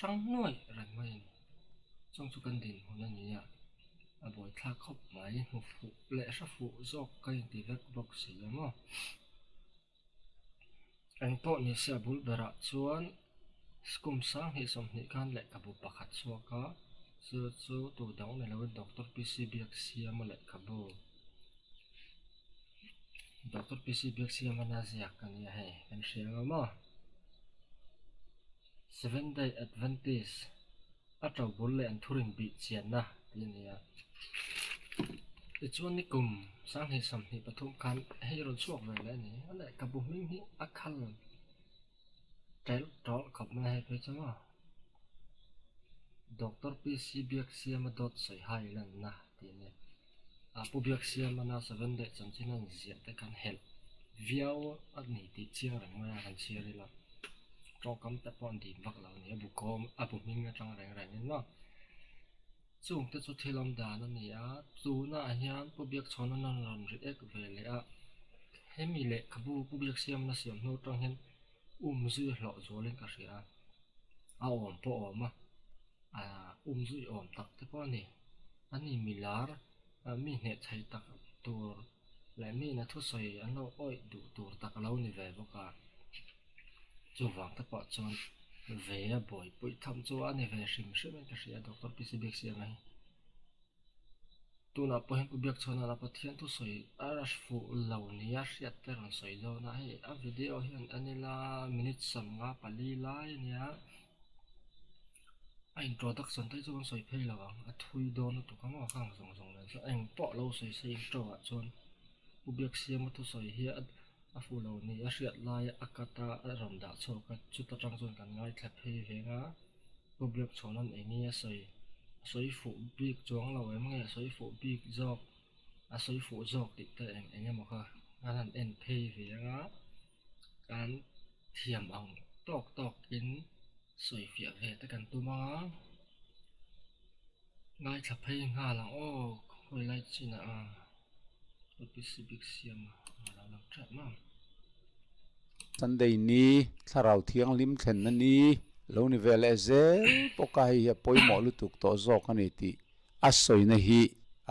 sang nuôi rồi mình trong chỗ cần đến hôm nay nhỉ buổi thác khóc máy một phụ lẽ sát phụ do cây thì vết bọc xỉ lắm à anh tôi như sẽ bút bờ chuan skum sang hi som ni kan lệ cả bộ pakhat chua ka chu chu tu dang ne lo doctor PCBX siam lệ cả bộ doctor PCBX siam na zia kan ya he kan share ma 7 day Adventist a trâu bún lệ anh thurin bị chiên na tin ya cái chuan ni kum sang hi som ni pathum kan hei ron chuak ve le ni lệ cả bộ minh hi a khal trái đó khóc mà hay phải chứ mà doctor PCBX siam dot soi hai lần na tin ya apu biak siam na 7 day chan chinan zia te kan help viau ani ti chiang rang ma kan chiari la trong cắm tập bọn đi vác lão này bù com bù minh trong rành rành nên nó chung tới chỗ thi làm đàn nó nè chú na hiền bù biết cho nó làm rất ếch về lẽ hết mi lệ các bù biết xem nó xem nó trong hiền dư lọ rồi lên cả sỉ ổn bộ ổn mà dư ổn tắc thế bọn này anh ấy mi lar mi net hay tắc tour lại mi là thuốc soi anh nó oi đủ tour tắc lâu này về vô cả chú vàng tất bỏ chọn về bồi bụi thăm chú anh về sinh sự mình cái gì doctor PCBX gì này tu nào bồi hem biết chọn là bắt thiên tu soi arash phụ lâu nia siết tên rồi soi lâu này video hiện anh là minute sầm ngã pali lại nia introduction tới chú soi pay là vàng thui đôn tụ cái mỏ khang rong rong này anh bỏ lâu soi soi trò chọn biết xem tu soi hiện phụ lâu này siết lại akata ram đã cho cái chút ta trang chọn cái ngay thẹp hay về ngã bố biết chọn anh ấy nghe soi phụ biết chọn lâu em nghe soi phụ biết dọc soi phụ dọc thì tới anh em mà coi anh em pay về ngã anh thiểm ông tọc in soi phía về tới cần tu mà ngay thẹp hay ngã là ô hồi lại chỉ là tôi biết xem mà làm chậm mà Sunday ni tharau thiang lim thlen na ni lo ni vele zel pokai hi poi mo lu tuk to zo ka ni ti asoi na hi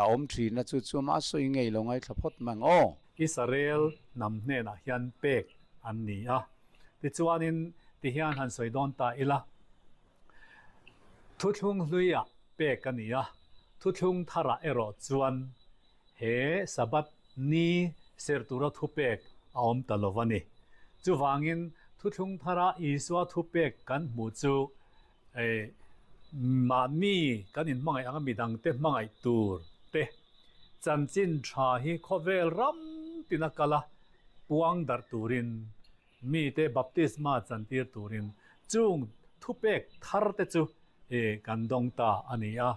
a om thri na chu chu ma soi ngei lo ngai thlapot mang o Israel nam hne na hian pek an ni a ti chuanin ti hian han soi don ta ila thu thung hluia pek ka ni a thu thung thara ero chuan he sabat ni sertura thu pek a om talovani chu wangin thu thung thara iswa thu pek kan mu chu ma mi kan in mangai anga midang te mangai tur te chanchin tha hi khovel ram tinakala puang dar turin mi te baptisma chantir turin chung thu pek thar te chu kan dong ta ania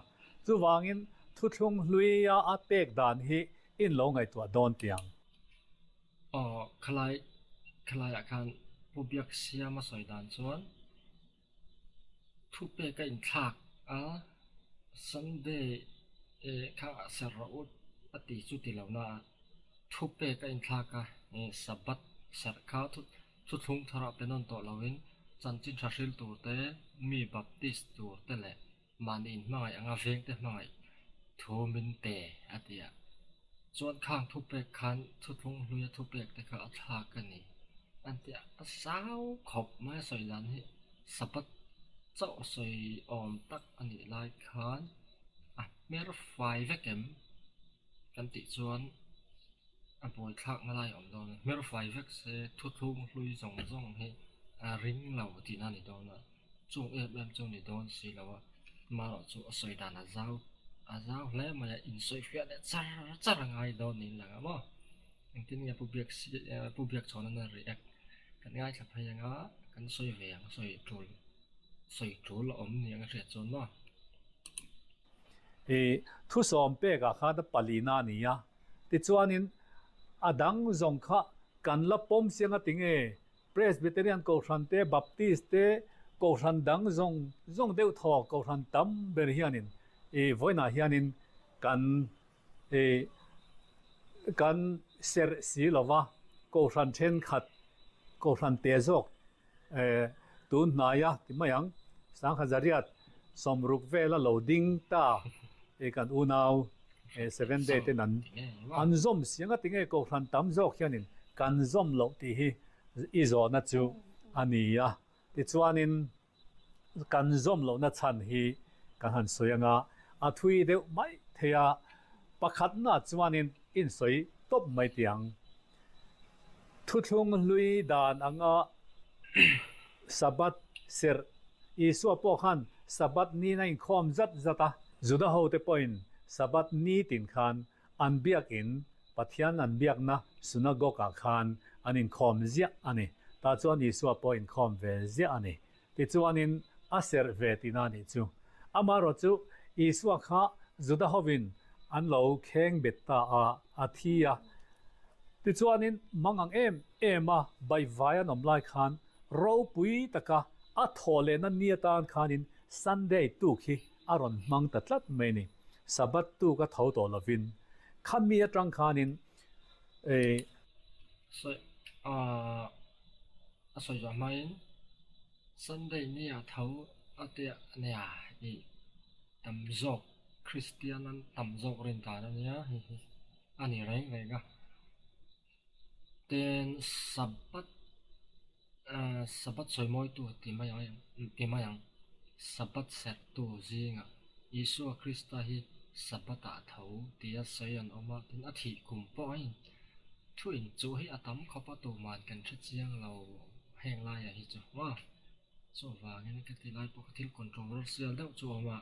chu wangin thu thung hluia a pek dan hi in lo ngai tua don tiang khlai akan pubiak sia ma soi dan chuan thu pe ka in thak Sunday kha sarraut ati chu ti launa thu pe ka in thak ka sabat sarkha thu thung thara penon to lawin chanchin thasil tur te mi baptist tur te le manin mai anga veng te mai thomin te atia chuan khang thu pe khan thu thung hluia thu pe te kha thak ka ni anh tiệt sao khóc mà soi lần hi sabat cháu soi tắc anh đi lại khán mấy phai vết kém căn tị chuan bồi khác mà lại đó mấy phai vết sẽ thu thu lui rong hi ring lẩu thì anh đi đó nè chung em chung đi đó xí lẩu mà nó chung soi đàn dao lẽ mà in soi phía để char ngay đó nên là mà anh tin nghe phụ việc cho nó react cái ngay chập hay ngã cái soi vàng soi trốn là ống này cái chuyện chốn mà thu som pe ga kha da palina nia ti chuanin adang zong kha kan la pom sianga tinge presbyterian ko ran te baptist te ko ran dang zong deu tho ko ran tam ber hianin voina hianin kan ser si lova ko ran chen khat ko ran te zok tun na ya ti mayang sang khazariat somruk vela loading ta e kan unaw 7 day te nan an zom sianga tinge ko hran tam zok hianin kan zom lo ti hi izo na chu ania ti chuanin kan zom lo na chan hi kan han soyanga a thui deuh mai theya pakhat na chuanin in soi top mai tiang thu thung lui dan anga sabat ser isu po khan sabat ni na in khom zat zata juda ho te point sabat ni tin khan an biak in pathian an biak na sunagoga khan anin khom zia ani ta chuan isu po in khom ve zia ani ti chuanin a ser ve tina ni chu amaro chu isu kha juda hovin an lo kheng betta a thia ti chuanin mangang ema bai vaya nom lai khan ro pui taka a thole na nia tan khanin Sunday tu khi aron mang tatlat mai ni sabat tu ka tho to lovin khami atang khanin e so so ya main Sunday ni a thau atia nia I tam zok Christian an tam zok rin ta na nia ani reng rega ten sabat soi moi tu ti mayang sabat set tu zinga Isu Krista hi sabata thau tia sayan oma tin athi kum po ai thuin chu hi atam khopa tu man kan thra chiang lo heng lai hi chu wa so wa ngen ka ti lai po thil controversial deuh chu oma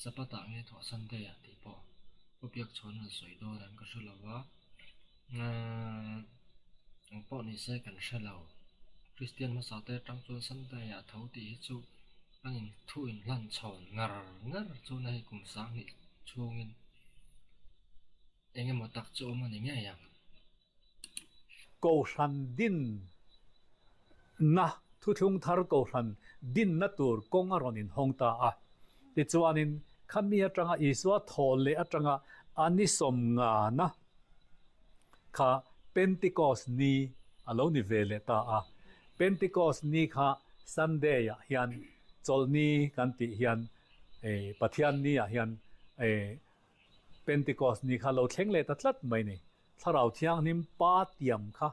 sabata nge tho Sunday a ti po upiak chon na soi do dan ka shulawa po ni se kan shalo Christian ma sa te tang chu Sunday a thau ti chu angin thuin lan chon ngar chu nai kum sang ni chungin enge mo tak chu ma ni nge yang ko hran din na thu thung thar ko hran din na tur kong aronin hongta a ti chuanin khami atanga iswa thole atanga ani som nga na kha Pentecost ni alo ni vele ta a Pentecost ni kha Sunday ya hian cholni kan ti hian pathian ni a hian Pentecost ni kha lo thleng le ta tlat mai ni tharau thiang nim pa tiam kha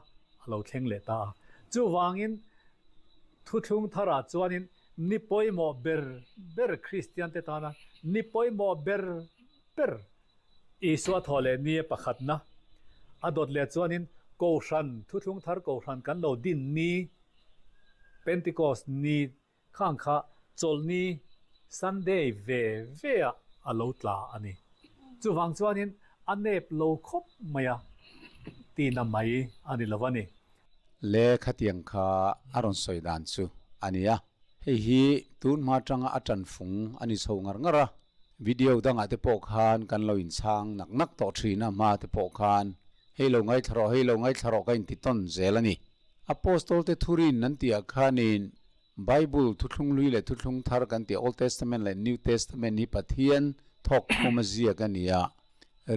lo thleng le ta chu wangin thu thung thara chuanin ni poimo ber Christian te ta na ni poimo ber iswa thole ni pakhat na adot le chuanin ko hran thu thung thar ko hran kan lo din ni Pentecost ni khang kha cholni Sunday ve alo tla ani chu wang chuanin anep lo khop maya ti na mai ani lawani le khatiang kha aron soidan chu ania hi tun ma tanga atan phung ani chongar ngara video danga te pok khan kan lo in chang nak to thina ma te pok khan helo ngai tharo ka in ti ton zelani apostol te thurin nan tia khanin Bible thuthung lui le thuthung thar kan ti Old Testament le New Testament ni pathian thok khomazia kania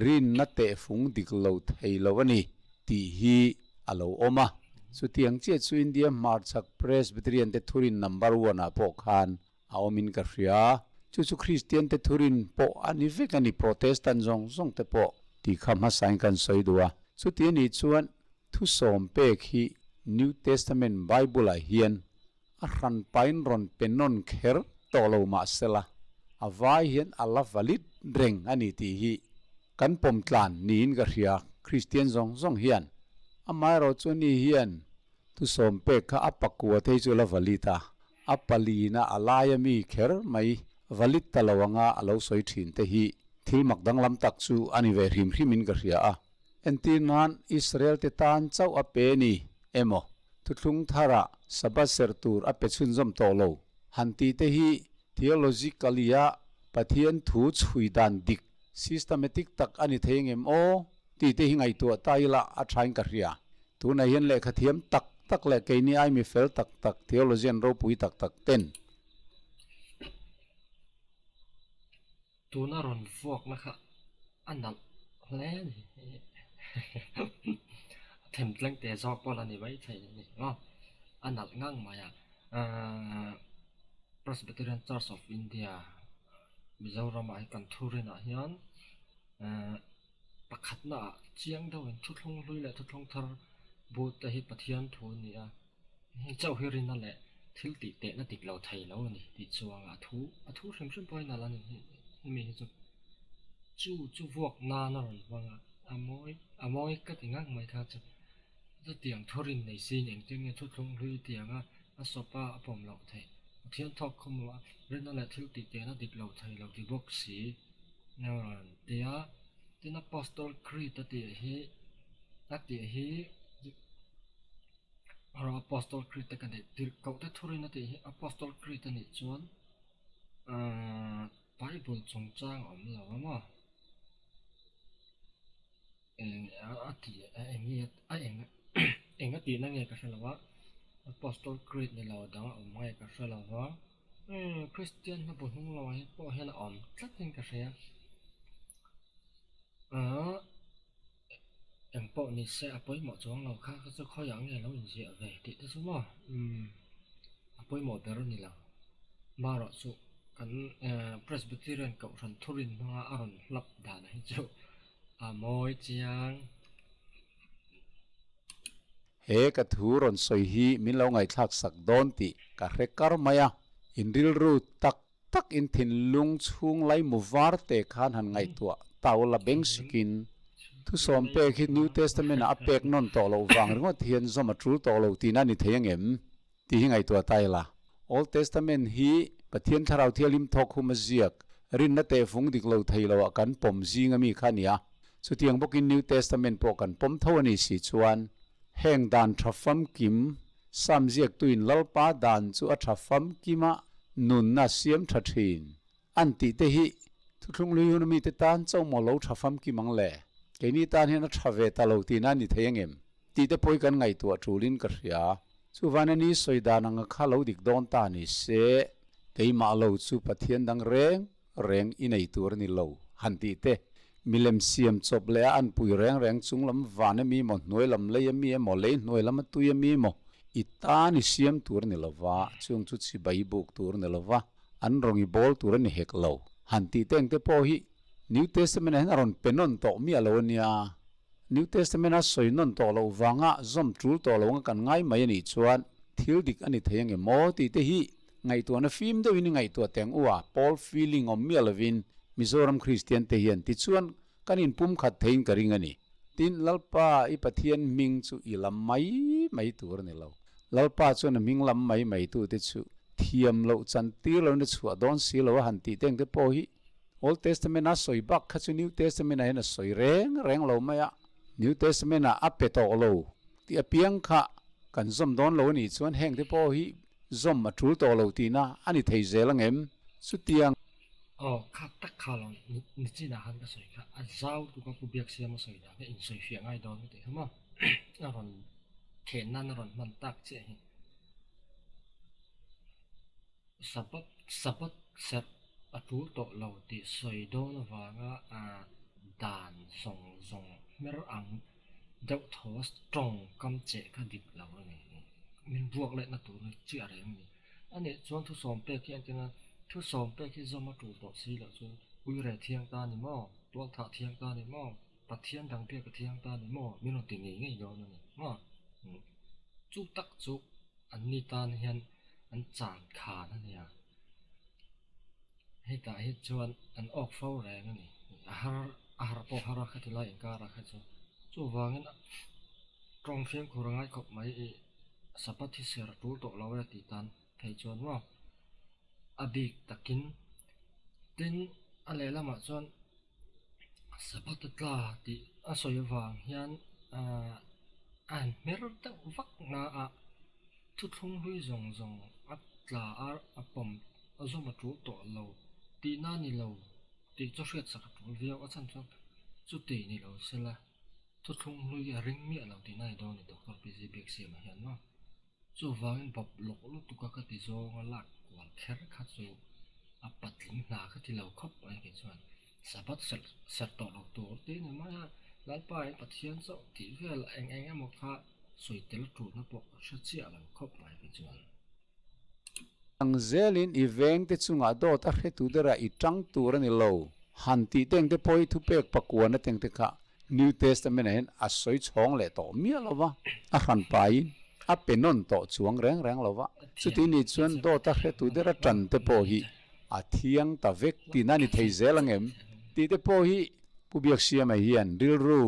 rin na te phung diklo theilowani ti hi alo oma so tiang che chu India Marchak Presbyterian te thurin number 1 a po khan aomin ka ria chu Christian te thurin po ani vekani Protestant zong te po ti khama sain kan soidua so ti ni chuan thu som pe khi New Testament Bible a hian a ran pain ron penon kher tolo ma sela avai hian ala valid reng ani ti hi kan pom tlan nin ga ria Christian zong hian amai ro chu ni hian tu som pe kha apakua thei chu la valita apalina alaya mi kher mai valit talawanga alo soi thin te hi thil makdang lam tak chu ani ve hrim in ga ria a entinan Israel te tan chau a pe ni emo thuthung thara sabat sertur a pechun zom tolo hanti te hi theologicalia pathian thu chui dan dik systematic tak ani theingem o ti te hingai tu taila a thain ka ria tu na hian le khathiam tak le ke ni ai mi fel tak theologian ro pui tak ten tu na ron vok na kha anal hle ni them tleng te zok pol ani bai thai ni anal ngang ma ya Presbyterian Church of India Mizoram ai kan thurin a hian pakhat na chiang dawin thutlung lui le thutlung thar bu te hi pathian thu ni a hi chau hirin na le thil ti te na tik lo thei lo ni ti chuang a thu hrim hrim poi na lan hi mi hi chu vuak na na ron wanga amoi ka tingang mai kha chu chu tiang thorin nei sin eng ting nge thutlung lui tianga a sopa apom lo thei thian thok khomwa ren na le thil ti te na dik lo thei lo di box si na tia tin apostol creed ti hi apostol creed ta kan ti ko ta thurin ti hi apostol creed ni chuan bible chung chang om lo ma eng ati na nge ka halawa apostol creed ni lo dang om ngai ka halawa christian na bu hung lo hi po hela om tlatin ka hria em po ni se apoi mo chuang lo kha chu kho yang nge lo in ji ave ti te chu mo apoi mo ber ni la ma ro chu kan presbyterian ko ran thurin ma aron lap da na hi chu moi chiang he ka thu ron soi hi min lo ngai thak sak don ti ka rekar maya in ril ru tak in thin lung chung lai mu war te khan han ngai tua taula beng sikin thu som pe khi new testament a pek non to lo wang ringo thian zoma tru to lo ti na ni theyang em ti hi ngai tua tai la old testament hi pathian tharau thialim thok huma ziak rin na te phung dik lo thei lo kan pom zinga mi khania chu tiang bokin new testament po kan pom thawani si chuan heng dan thafam kim sam ziak tuin lalpa dan chu a thafam kima nun na siam thathin an ti te hi thuthung lui hun mi te tan chaw mo lo thafam ki mang le ke ni tan hen a thave ta lo ti na ni theyang em ti te poi kan ngai tua thulin ka hria chu vanani soidan ang kha lo dik don ta ni se keima lo chu pathian dang reng inei tur ni lo han ti te milem siam chop le an pui reng chung lam vane mi mo noi lam le mi mo le noi lam tu mi mo ita ni siam tur ni lova chung chu chi bai buk tur ni lova an rongi bol tur ni hek lo han ti teng te po hi new testament hen aron penon to mi alonia new testament a soinon to lo wanga zom trul to lo kan ngai mai ni chuan thil dik ani theyang e mo ti te hi ngai tu na film de win ngai tu teng uwa paul feeling om mi alovin Mizoram Christian te hian ti chuan kanin pum khat thein karing ani tin lalpa i pathian ming chu ilam mai tur ni lo lalpa chu na ming lam mai tu te chu thiam lo chan tir lo na chu don si lo han ti teng te po hi old testament a soi bak kha chu new testament a na soi reng lo maya new testament a apeto lo ti apiang kha kan zom don lo ni chuan heng te po hi zom ma thul to lo ti na ani thei zelang em chu tiang khát tắc khá lòng nít chỉ là hắn cái sợi khá giao tụ các cụ việc xem mà sợi đó cái in sợi phía ngay đó như thế không ạ nó còn khen nó còn man tắc chứ sabat set a tu to lâu thì sợi đó nó vào đàn song mer ang đậu thos strong cam chế cái địch lâu này mình buộc lại nó tu nó chưa ở đây mình anh ấy chọn thu xóm pe kia anh thu xóm pe khi do mà chủ tổ xí là chú uy rẻ thiêng ta ni mò tuang thọ thiêng ta ni mò bát thiên đằng pe cái thiêng ta ni mò mình nói tiếng ngay đó này mò chú tắc chú anh ni ta hiện anh chán khá nữa nè hết ta hết chuan anh ốc phâu rẻ nữa nè ahar po hara khát lại anh cả khát chú vàng anh trong phiên của ngay cọp mấy sabat thì ser tu to lo ra ti tan thei chuan wa abik takin tin ale lama chuan sabat tla ti a soi wang hian an mer ta vak na a thu thung hui zong at tla a pom a zo ma tu to lo ti na ni lo ti cho hriat sak tu viau a chan chuan chu ti ni lo sela thu thung hui a ring mi lo ti nai do ni doctor pg bek se ma hian no chu wangin bop lok lu tu ka ti zo nga lak wal kher kha chu a patling na kha ti lo khop ai ke chuan sabat sel to lo tu te ni ma lalpa ai pathian so ti vel eng mo kha soi tel tu na po sha chi ala khop ai ke chuan ang zelin iveng te chunga do ta hre tu dera I tang tur ani lo han ti teng te poi thu pek pakua na teng te kha New Testament hen a soi chong le to mi lova a han pai a penon to chuang reng reng lova chu ti ni chuan do ta hre tu dera tran te po hi a thiang ta vek ti na ni thei zelangem ti te po hi pubiak siam a hian ril ru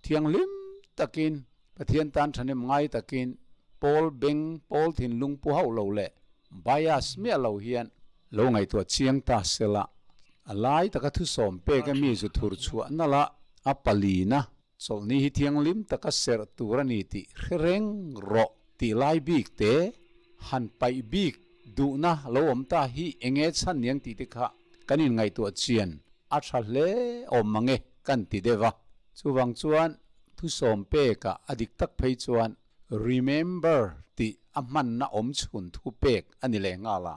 thiang lim takin pathian tan thanem ngai takin Paul beng Paul thin lung pu hau lo le bias me lo hian lo ngai to chiang ta sela alai taka thu som pe ka mi zu thur chu nala apalina chol ni hi thiang lim taka ser turani ti reng ro ti lai bik te han pai bik du na lo om ta hi enge chan niang ti te kha kanin ngai to chian a tha hle om mange kan ti dewa chuwang chuan thu som pe ka adik tak phei chuan remember ti aman na om chun thu pek ani le ngala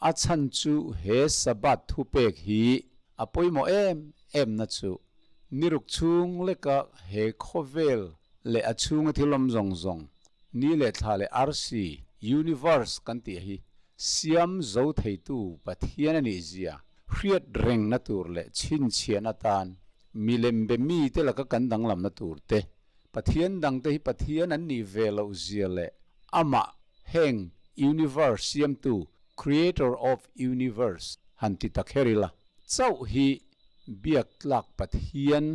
a chan chu he sabat thu pek hi apoimo em na chu niruk chung le ka he khovel le achung thilom zong zong ni le thale rc universe kan ti hi siam zo thei tu pathian ani zia hriat reng na tur le chin chian atan milem be mi te la ka kan dang lam na tur te pathian dang te hi pathian an ni velo zia le ama heng universe siam tu creator of universe hanti takherila chau hi biak tlak pathian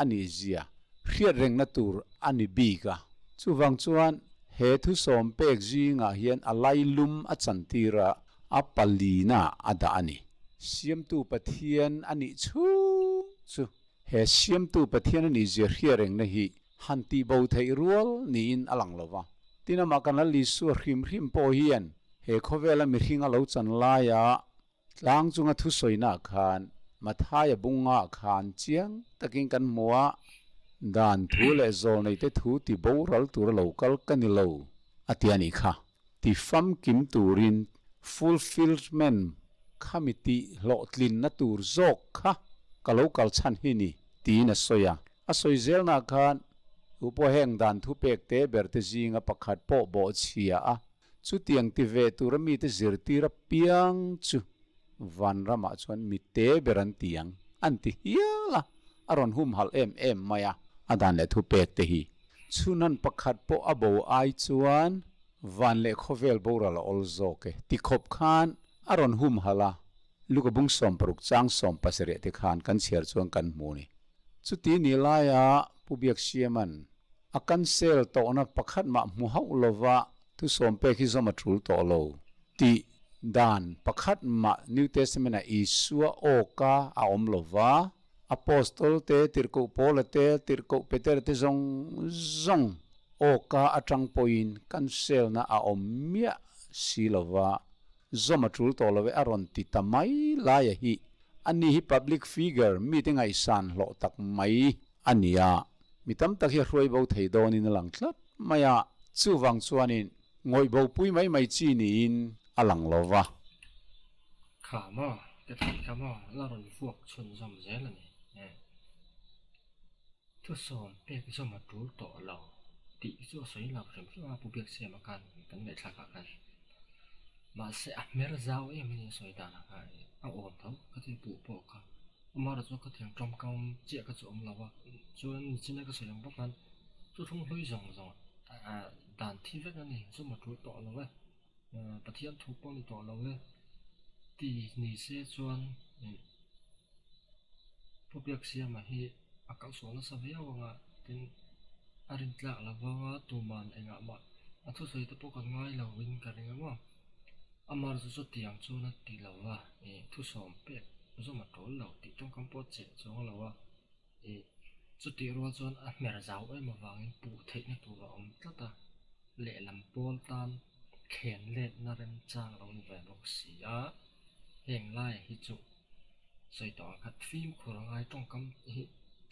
ani zia hriat reng na tur ani bika chuwang chuan he thu som pek zinga hian alai lum a chantira a palina ada ani siam tu pathian ani chu he siam tu pathian ani zia hriat reng na hi hanti bo thei rual ni in alang lova tina makana li su hrim hrim po hian he khovela mi hringa lo chan la ya tlang chunga thu soina khan mathaya bunga khan chiang takin kan muwa dan thu le zol nei te thu ti boral tur local kanilo atiani kha ti fam kim turin fulfillment committee lo tlin na tur zok kha kalokal chan hi ni ti na soya a soi zel na khan upo heng dan thu pek te ber te zinga pakhat po bo chia a chu tiang ti ve turami te zirti ra piang chu van rama chuan mi te beran tiang anti hiala aron hum hal em maya adan le thu pek te hi chunan pakhat po abo ai chuan van le khovel boral ol zoke ti khop khan aron hum hala lukabung som paruk chang som pasere te khan kan chiar chuang kan muni chuti ni laya pubiak siaman akan sel to na pakhat ma mu hau lova tu som pe khi zoma thul to lo ti dan pakhat ma new testament a isua oka a om lova apostol te tirko pol te tirko peter te zong oka atang point kan sel na a om mia silova zoma thul to love aron ti tamai la ya hi ani hi public figure meeting ai san lo tak mai ania mitam tak hi hroi bo thei don in lang tlat maya chuwang chuanin ngoi bo pui mai chi ni in alang lova khama cái thằng khama là rồi phuộc chun som dễ là này thứ som pe cái som mà trú tổ lầu tị cho sấy lầu rồi khi mà bố biết xem mà can mẹ thằng can mà sẽ mẹ ra giao em như sấy đàn cái ổn thấu cái thứ bù bộ cả mà là cho cái thằng trong công chia cái chỗ lầu à cho nên trên cái sấy bốc can cho không hơi ròng đàn thi vết này som mà trú tổ lầu ấy bát thiên thu quang tổ lầu ấy thì ni sẽ chọn bố biết xem mà hi các số nó sẽ véo vào tên arin tla là vào tụ man anh ạ mà thu sấy tập còn ngay là win cái này mà amar zo tiang chu na ti lawa thu som pe zo ma tol lo ti trong kam po che chong lawa chu ti ro chon a mer zau ai ma wangin pu thei na tu wa om tata le lam pol tan khen le na ren chang rong ve bok si a heng lai hi chu soi to khat phim khurangai trong kam hi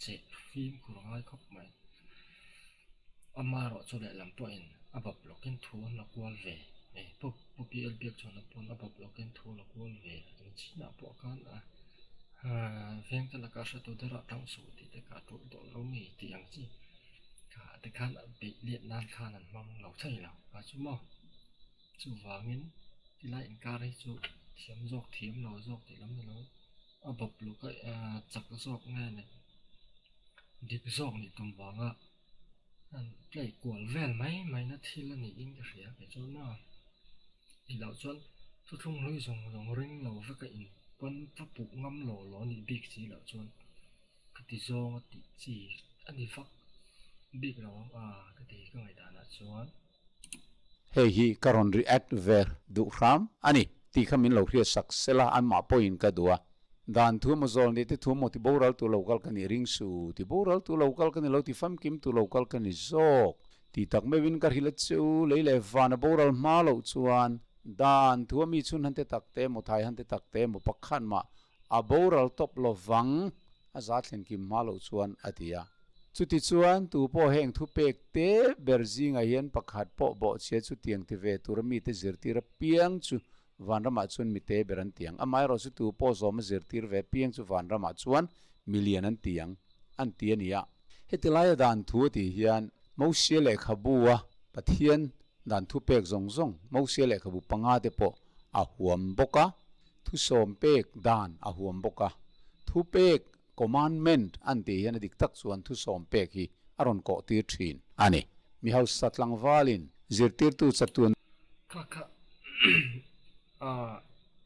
che phim khurangai khop mai amaro chu le lam po in abab lokin thu na kwal ve pop PL biak chon pon abab lokin thu na kwal ve chi na po kan veng ta la ka sha to dera tang su ti te ka tu to lo mi ti ang chi ka te khan be liet nan khan an mang lo thai lo ka chu mo chu wangin ที่ไล่อินการให้จูเทียมโจกเทียมเราโจกที่ล้ำไม่รู้บบลูกก็จักโจกง่ายเนี่ยดิบโจกนี่ตุ้มหวังอันใกล้กวนแว่นไหมนาทีละนี่ยิ่งจะเสียไปจนน่ะอีเหล่าจนทุกทุ่งลุยส่งเร่งเราฟักก็อินปนถ้าปลุกงำหล่อนี่บิ๊กสีเหล่าจนก็ติโจงติจีอันนี้ฟักบิ๊กเราก็ติก็ไม่ได้นะจวน hei hi karon react ver du ram ani ti khamin lo hria sak sela an ma point ka dua dan thu mo zol ni te thu mo ti boral tu local kan ni ring su ti boral tu local kan lo ti fam kim tu local kan ni zok ti tak me win kar hilat chu leile van boral ma lo chuan dan thu mi chun han te tak te mo thai han te tak te mo pakhan ma a boral top lo wang a za thlen kim ma lo chuan atia chuti chuan tu po heng thu pek te berzing a hian pakhat po bo che chu tiang ti ve tur mi te zirti ra piang chu van rama chun mi te beran tiang amai ro chu tu po zom zirtir ve piang chu van rama chuan million an tiang an tiania hetilaya dan thu ti hian mo se le khabua pathian dan thu pek zong zong mo se le khabu panga te po a huam boka thu som pek dan a huam boka thu pek commandment an ti hian dik tak chuan thu som pek hi aron ko tir thin ani mi haus satlang walin zirtir tu chatun kaka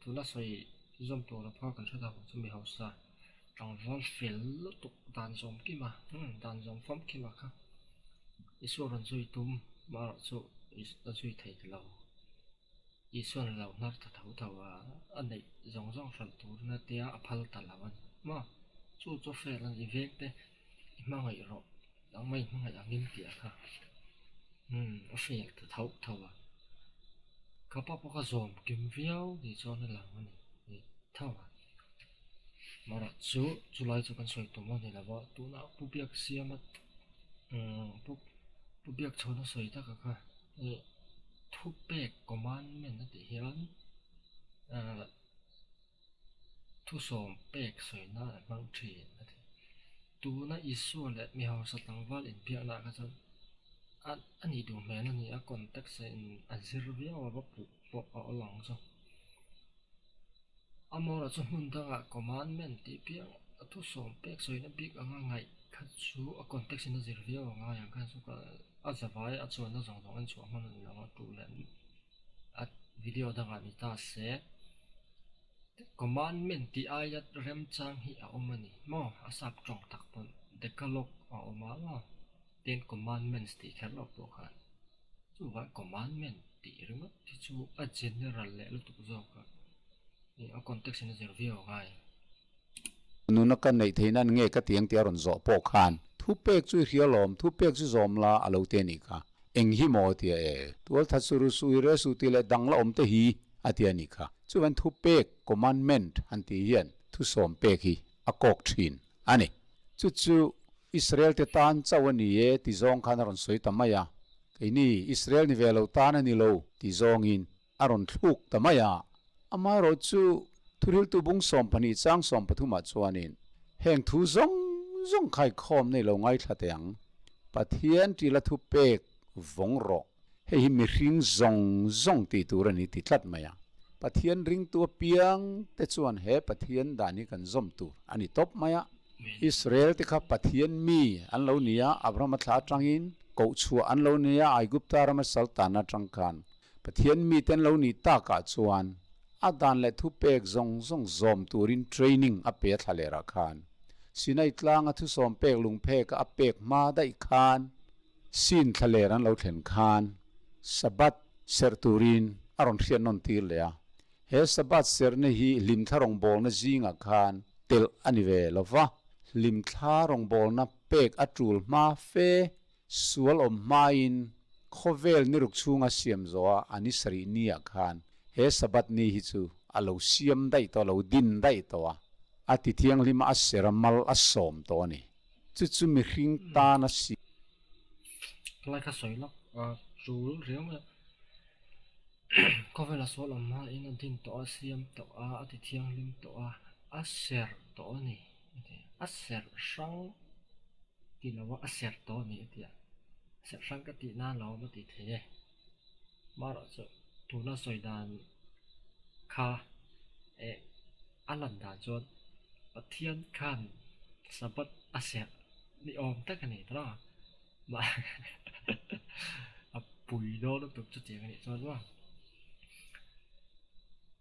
tu na soi zom to la pha kan thada chu mi hausa tang wal fel tuk dan zom ki ma dan zom fam ki ma kha isuran zui tum ma chu is ta zui thai lo isuan lo nar ta thau thawa anei zong fal tur na tia aphal ta lawan ma chu chu fel an event te ma ngai ro dang mai ma ngai angin tia kha a fel ta thau thawa ka pa pa ka zom kim viau di chon la mani ni thawa mara chu lai chu kan soi to ma ni la ba tu na pu biak siamat pu biak chona soi ta ka ni thu pek commandment na ti hian thu som pek soi na mang thi na ti tu na isu le mi haw sa tangwal in pia na ka chon ani du me na ni a context in azir via wa pu po along so amora chu mun da commandment ti pia thu som pek soi na big anga ngai kha chu a context in azir via wa nga yang kan su ka a zawai a chuan na zong an chu man la ma tu len a video da ga mi ta se commandment ti ayat rem chang hi a omani mo asap tong tak pon decalogue a oma la ten commandments ti khalo to khan chu wa commandment ti ringa ti chu a general le lu tu zo ka ni a context in zer view ngai nuna kan nei theinan nge ka tiang tia ron zo po khan thu pek chu hialom thu pek chu zom la alo te ni kha eng hi mo ti e tual thasuru su re su ti le dang la om te hi atia ni kha chu van thu pek commandment an ti hian thu som pek hi a kok thin ani chu Israel te tan chawani e ti zong khan ron soi tamaya keini Israel ni velo tan ani lo ti zong in aron thluk tamaya ama ro chu thuril tu bung som pani chang som pathuma chuanin heng thu zong khai khom nei lo ngai thlateang pathian ti la thu pek vong ro hei hi mi hring zong ti turani ti thlat maya pathian ring tu piang te chuan he pathian dani kan zom tu ani top maya Israel te kha pathian mi an lo nia Abraham thla tangin ko chua an lo nia ai gupta ram sultana tangkan pathian mi ten lo ni ta ka chuan adan le thu pek zong zom turin training a pe thalera khan sinai tlang a thu som pek lung pek a pek ma dai khan sin thaleran lo thlen khan sabat ser turin aron khian non tir le a he sabat ser ne hi lim tharong bol na zinga khan tel anive lova lim tharong bol na pek atul ma fe sual om main khovel ni ruk chunga siam zoa ani sari nia khan he sabat ni hi chu alo siam dai to lo din dai to a ati thiang lima aseramal asom to ni chu mi hring ta na si lai ka soi lok chu riau ma ko vela so la ma in din to siam to ati thiang lim to aser to ni aser sang ti lawa aser to ni tia ser sang ka ti na lo ma ti the ma ra chu tu na soi dan ข้าอันลันดาจวนปะเทียนขันสะบัดอาเซียนี่อมตั้งกันนี่ตลอดมาปุ๋ยโดนตุกจุดเจียกันนี่จวนว่า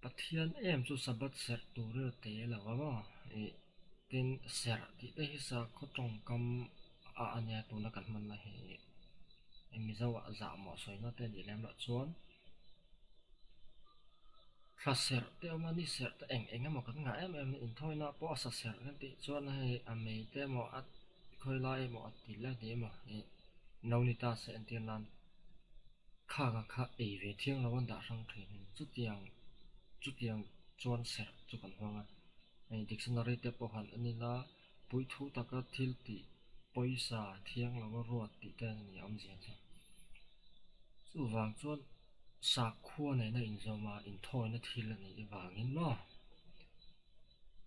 ปะเทียนจุดสะบัดเสร็จตัวเรือเตะแล้วว่าเป็นเสร็จที่ได้ฮิสาเขาตรงกำอันนี้ตัวนักการมันนะมีเจ้าว่าจ่าหมอสวยน่าเต้นดีแล้วละจวนถ้าเสร็จเดี๋ยวมันนี่เสร็จแต่เอ็งหมอกันง่ายอินทอยน่ะพอสัเสร็จกันติจวนให้เมย์แต่หมออัดคอยไล่หมออัดติแล้วเดี๋ยวหมอนาวิตาเสียนเตียนนั้นข้าเอเวเทียงเราวันด่าสังเกตจุดยังจวนเสร็จจุกันหัวดิกชันนารีเตปหันอันนี้ละปุยทูตะกัดทิลติปุยสาเทียงเราก็รวดติแต่นี่อมเสียงใช่จู่วางจวนสักขั้วในอินโซมาอินทอยนั่นทีละนี่วางอินเนาะ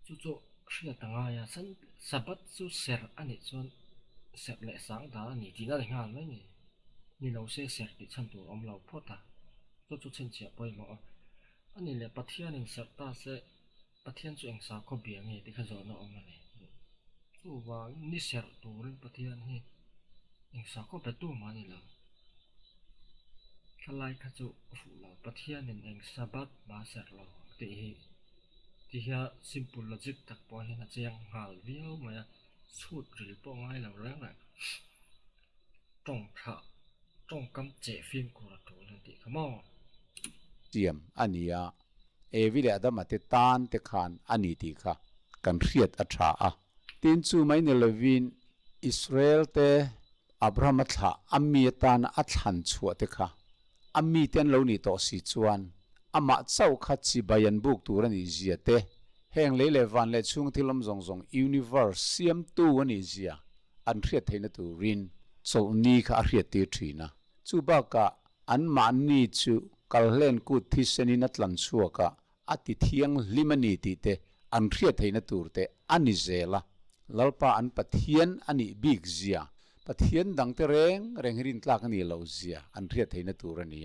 จู่เสียต่างหากสันสับบัดจู่เสร็จอันนี้จวนเสร็จและสังดานี่ที่นั่นงานไหมนี่เราเสียเสร็จดิฉันตัวเราพอตาจู่เช่นเจียไปหมออันนี้แหละปะเทียนเองเสร็จตาเสร็จปะเทียนจู่เองสาวก็เบียงนี่ที่เขาจะเอามาเลยจู่วางนี่เสร็จตัวเรื่องปะเทียนนี่เองสาวก็ไปตู้มานี่แล้วขลายขจุฝูเราปะเทียนเองสะบัดมาเสร็จเราที่เฮีย simple logic ตักปอยนะเจียงหาวิวมาสูดหรือปองให้เราเรื่องอะไรตรงกำเจฟิล์มกูระตัวนั่นติขมอเจียมอันนี้วิเลอดามาเตตานเตขานอันนี้ติค่ะกันเรียดอัตราตินซูไม่เนลวินอิสราเอลเตอับราฮัมท่าอามีตานอัตหันชัวเตค่ะอามีเตียนเหล่านี้ต่อสิจวนอามาเจ้าขัดสิบายันบุกตัวนี้เจียเตแห่งเลวันเลช่วงที่ลำซงยูนิเวอร์ซียมตัวนี้เจียอันเรียดให้นตัวรินโซนี้ค่ะเรียดตีทรีนะจูบากะอันมันนี้จูกัลเลนกุทิสนินัตลันชัวกะอติเทียงลิมันนีติเตอันเรียดให้นตัวเตอันนี้เจล่ะลลปาอันปะเทียนอันนี้บิกเจียปะเทียนดังเตเร่งรินตลากนี่เหล่าเจียอันเรียดให้นตัวนี้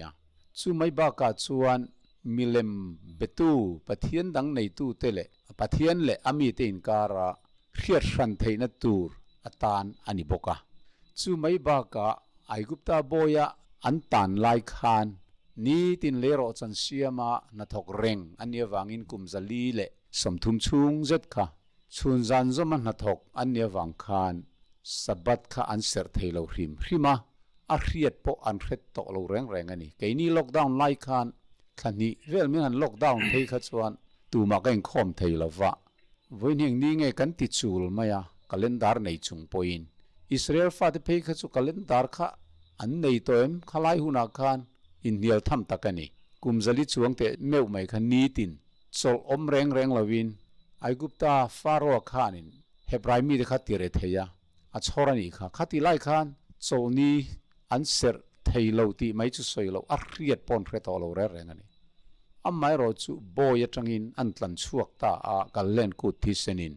จูไม่บากะชวนมิเลมเบตูปะเทียนดังในตู้เตเลปะเทียนเลอามีเตอินการะเรียดรันให้นตัวอัตานอันนี้บกะจูไม่บากะไอกุปตาโบยาอันตันไลคานนี่ตินเลโรจันเซียมานาทอกเร่งอันนี้วางอินกุมซาลีเลสมทุมชุงเจ็ดค่ะชุนจันจมันนาทอกอันนี้วางคานสบัดค่ะอันเสร์เทลาวริมาอาเรียดปออันเร็ดตกลาวแรงอันนี้แกนี่ล็อกดาวน์ไลคานท่านี้เวลมีอันล็อกดาวน์เทขัดส่วนตูมาเก่งคอมเทลาวะวันนี้นี่ไงกันติดจูลมายาคัลเลนดาร์ในจุงปอยน์อิสราเอลฟาดเพย์ขัดสุคัลเลนดาร์ค่ะอันในตัวเอ็มขลายหุนักขันอินเดียทำตะกันนี่กุมจลิจวงเตะเมื่อไม่ขันนี้ตินโซลอมแรงลาวินไอกุปตาฟาโรห์ขานินเฮบรายมีเดขัดติเรเทียอัชฮอรานีค่ะขัดติไลขันโซนี้อันเสร์เทโลตีไม่จุสอยโลอักเรียดปอนเรตอโลแรงอันนี้อัมไม่รอจูโบยจังอินอันตันช่วงตากัลเลนกุทิสนิน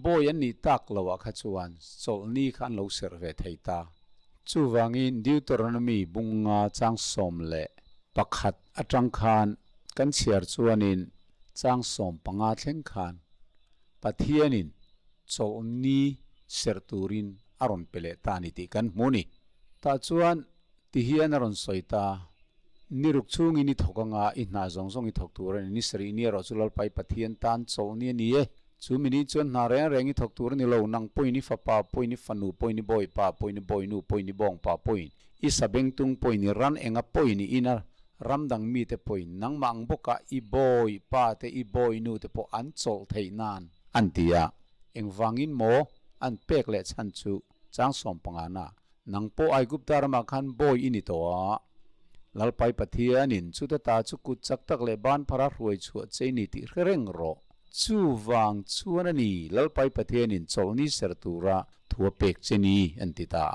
โบยันนี่ตักลาวขัดชวนโซนี้ขันโลเซอร์เวทให้ตาจูวังอินดิวตรนมีบุงงาจังสมเลปักขัดอัจังคานกันเชียร์ชวนินจังสมปังอาเทงคานปะเทียนินโซนี้เซอร์ตูรินอารอนเปเลตานิติกันมูนีตาชวนที่เฮียนอรอนสอยตานิรุกชุงอินิทอกงาอินาจงซงอิทอกตัวเรนนิสรีเนียรอจุลลไปปะเทียนตันโซนี้นี่จูมินิจวนนาเรงอิทอกตัวนี่เรานังปอยนี่ฟ้าป้าปอยนี่ฟันูปอยนี่บอยป้าปอยนี่บอยนูปอยนี่บองป้าปอยอิสเบงตุงปอยนี่รันเองaปอยนี่อินารำดังมีเตปอยนังมังบกะอีบอยป้าเตอีบอยนูเตปออันโซลเทนานอันที่เองวังอินโมอันเป็กเลชันจูจางสมปังอานานังโปไอกุปตารมาคันบอยอินิตัวลลไปปะเทียนินชุดตาชุกุจักตักเลบานพระรวยชัวเจนิติเร่งรอจูวังชวนนี่ลลไปปะเทียนินโซนี่เสร์ตูระทัวเป็กเจนีอันติตา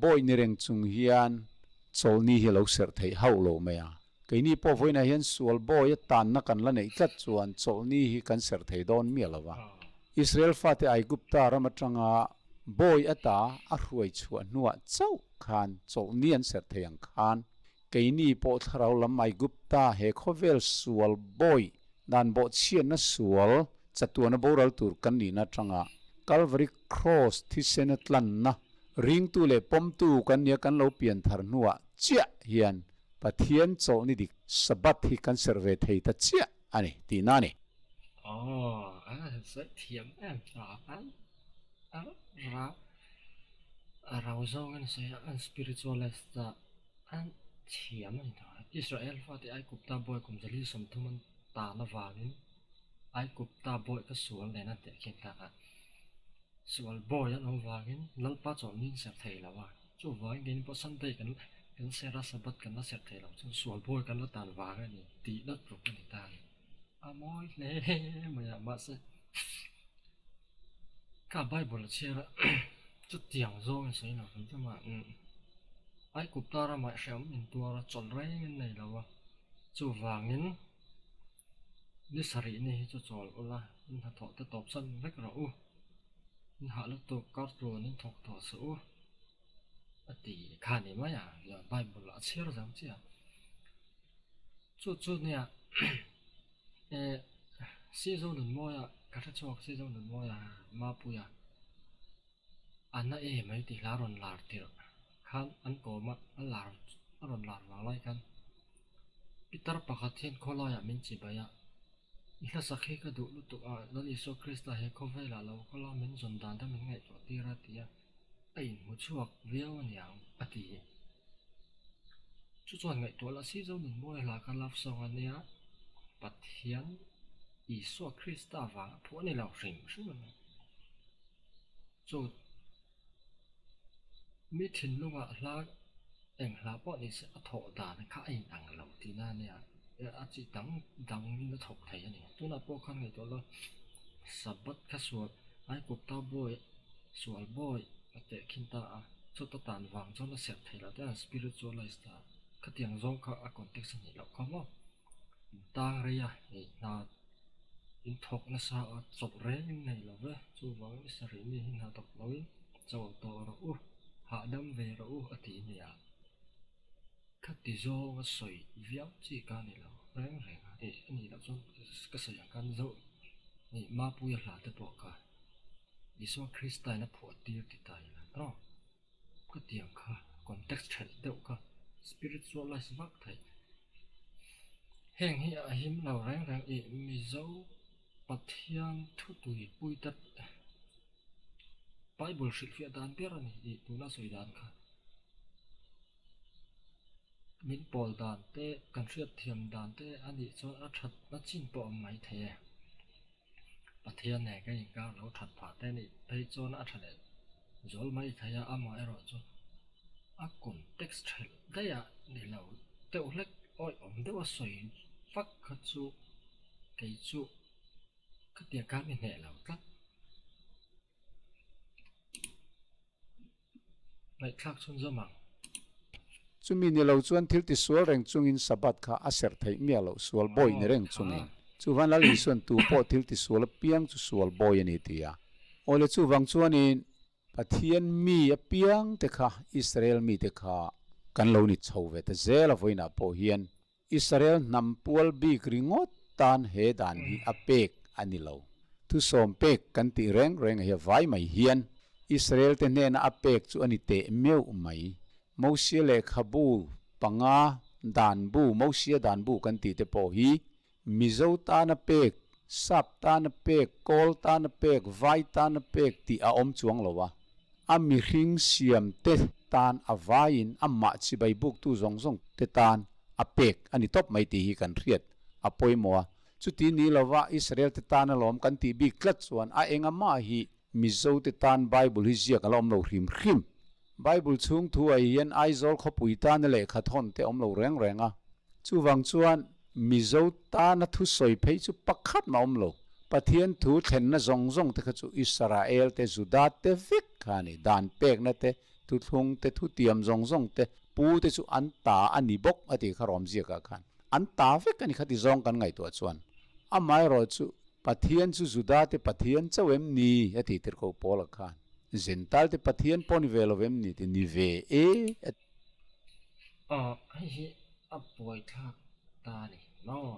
บอยนี่เร่งจุงเฮียนโซนี่เฮลเสร์เทยฮาวโลเมียก็นี่พอไว้ในเห็นส่วนบอยตันนักกันละเนี่ยกัดชวนโซนี่ฮิกันเสร์เทยโดนเมียละวะอิสราเอลฟาเตไอกุปตารมาจังอาบอยตาอรวยชวนนัวเจ้าคานโซนี่อันเสร์เทยังคานก็นี่พอทเราละไมกุปตาเฮโคเวลส่วนบอย dan bo chian na sual chatuana boral tur kan ni na tanga Calvary cross thi senatlan na ring tu le pom tu kan nia kan lo pian thar nuwa chia hian pathian chaw ni dik sabat hi kan serve thei ta chia ani ti na ni sẽ thiểm em rõ ra rau rau anh sẽ anh spiritualist anh thiểm này thôi Israel phát thì ai cụp ta boy cũngจะรีสมทุมันตาละวานินไอ้กุบตาบอยก็สวนเลยนั่นแต่เขียนตาสวนบอยนั่นวากินนั่นป้าจอมนินเสียเทยแล้วว่าจู่วากินพอสันเตกันเสรัสบัดกันนั่นเสียเทยแล้วจนสวนบอยกันแล้วตานวากันนี่ตีนัดปลุกกันนี่ตานมอยเล่มันอยากมาสิข้าใบบทเชื่อละจุดเตียงโซ่กันสินะผมจะมาไอ้กุบตาเราไม่เชื่อมันตัวเราจนไรกันไหนแล้ววะจู่วากินนิสัยนี่จะจอลอุละนี่ถ้าถอดจะตอบสั้นเล็กเรานี่หาลูกตัวกัดตัวนี่ถอดถอดสู้ตีขานี่ไม่อ่ะอย่าใบบทละเชื่อจังเจ้าจุดเนี่ยซีโร่หนึ่งมอยกระทั่งช่วงซีโร่หนึ่งมอยมาปุยอันนั้นไม่ตีลารอนลาร์ติรขันอันโกมาอันลารอนลาร์มาไล่กันพิตรปะขัดเทียนโคลอยมินจิบายะอีกสักแค่ก็ดูลุตุนั่นอิสุคริสต์ให้เขาเวลาเราก็ลามินจนดานถ้ามันไงตัวตีระตีอะไอ้หมดช่วงเวียวเนี่ยอดีจุดส่วนไงตัวละซีโร่หนึ่งมวยหลักการรับส่งอันเนี้ยปัจเจียนอิสุคริสต์ว่าพวกนี้เราสิ่งซึ่งมันจุดมิถินลูกหลักเอ็งหลักพวกนี้จะถอดดานข้าเองต่างเราที่นั่นเนี่ยอาจจะดังนี่นะถกไทยนี่ตัวนั้นพวกข้างในตัวละสับบัดข้าสวดไอ้กุบตาบอยสวดบอยแต่ขินตาชุดตานวางจนละเสียไทยแล้วแต่ spiritualist ข้าเตียงร้องข้าคอนเท็กซ์นี่เราเขาว่าต่างเรียนี่นาอินทกนะซาจบเรื่องในเราเว้จู่วางอิสราเอลนี่นาตกเราเจ้าตัวเราหาดำเวเราอธิเนี่ยข้าติโจก็สวยวิวจีกันนี่เราแรงนี่เราจนก็สยามกันโจนี่มาปุยหลาดบอกกันยิสุคริสต์นะพอดีติดตายนะเนาะก็เตียงค่ะคอนเท็กซ์เดียวกันสปิริตชัวลไลซ์วักไทยแห่งที่อาหิมเราแรงมีโจปัทยันทุตุยปุยตัดไบเบิลสิฟิดานเปียร์นี่ตัวน่าสวยดานค่ะมินปอลดานเต้กันเชื่อเทียมดานเต้อันนี้จนอัดนัดจินปอมไม่เทปัทยันเนี่ยก็ยังก้าวเราถัดผ่าเต้นี่ไปจนอัดเลยจนไม่เทียอามาเอรอจนอากุนเท็กซ์ได้ยะนี่เราเต้เล็กอ้อยเต้ว่าสวยฟักขัดจูเกยจูก็เตียการไม่แน่เราครับในคลักชนจะมั่งจุมีนี่เราชวนทิลติสวลแรงจงอินสับัดข้าอาศัยไทยเมียเราสวลบอยในแรงจงอินจูวันละลิส่วนตัวพอทิลติสวลเปียงจูสวลบอยนี่ตียโอเลจูวังชวนอินปะเทียนมีเปียงเตค่ะอิสราเอลมีเตค่ะกันเรานี่ชาวเวทเซลฟอยน่ะพอเฮียนอิสราเอลนำปัวบีกริงอดตานเฮดานฮีอเปกอันนี้เราทุสมเปกกันตีแรงเฮียไว้ไม่เฮียนอิสราเอลเตเนนอเปกจูอันนี้เตเมียวไม่มอเสียเลขบูปังอาดานบูมอเสียดานบูกันตีเตปอฮีมิโซตานเปกซับตานเปกโกลตานเปกไวตานเปกตีอาอมจวงโลวะอามิริงเสียมเตตานอาวายินอามาชิบายบุกตูซงเตตานอเปกอันนี้ตบไม่ตีฮีกันเรียดอปอยมัวจุดนี้โลวะอิสราเอลเตตานลอมกันตีบีกลัดส่วนอาเองอามาฮีมิโซเตตานไบเบิลฮิเซียกันลอมโลริมไบเบิลchung thu ai hian Aizol kho puita na le khathon te om lo reng a chu wang chuan mizo ta na thu soi phei chu pakhat ma om lo pathian thu thlen na zong te kha chu Israel te Juda te vik khani dan pek na te thu thung te thu tiam zong te pu te chu an ta ani bok ati kharom zia ka khan an ta vek ani khati zong kan ngai to chuan amai ro chu pathian chu Juda te pathian chawem ni ati tir ko pol khan zental te pathian pon velovem ni te ni veไอ้เหี้ยอับป่วยทักตานี่เนาะ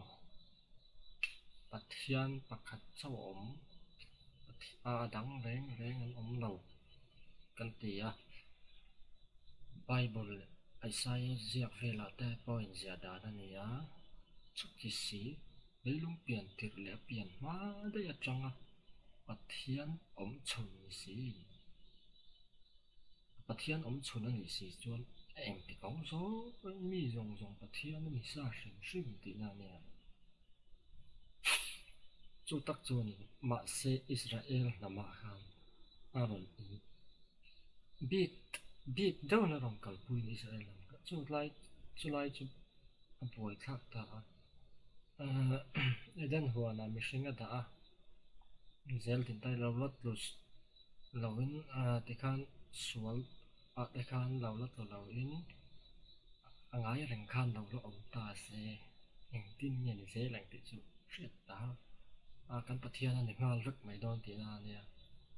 Pathian pakhat chaw om dang reng an om lo kan tia Bible Isaiah ziak vela te point zia da na nia chuki si lung pian tir le pian ma de atanga Pathian om chun si Pathian om chun ani si chuan eng ti kong zo mi zong Pathian ni sa hring ti na nia chu tak chuan ma se Israel na ma khan aron i bit down na rong kal pui Israel lam ka chu lai chu apoi thak ta eden huwa na mi hringa da zel tin tai lo lot plus lawin te khan sual te khan lo lot lo in angai reng khan lo om ta se eng tin nge ni se lang ti chu hriat ta kan Pathian ani ngal ruk mai don ti na nia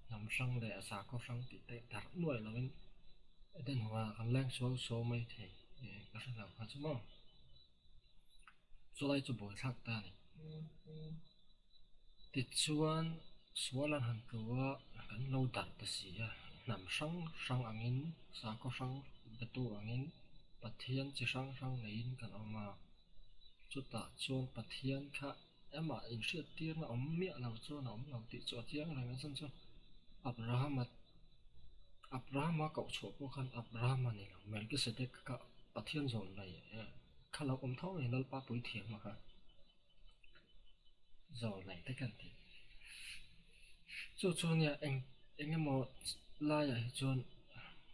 nam sang le asa ko sang ti te dar nuai lawin eden huwa kan lang so mai the ka sa la chu mo so lai chu boi thak ta ni ti chuan sualan han tua kan lo dar ta si nam sang angin sa ko sang betu angin Pathian chi sang nein kan oma chu ta chuan Pathian kha ema in hriat tir na om mi lo chuan om lo ti chu chiang rang san chu Abraham ka chho ko khan Abraham ani Melchizedek ka Pathian zon lai khala om thau ni lal pa pui thiam ma kha zo lai te kan ti chu nia emo la ya chuan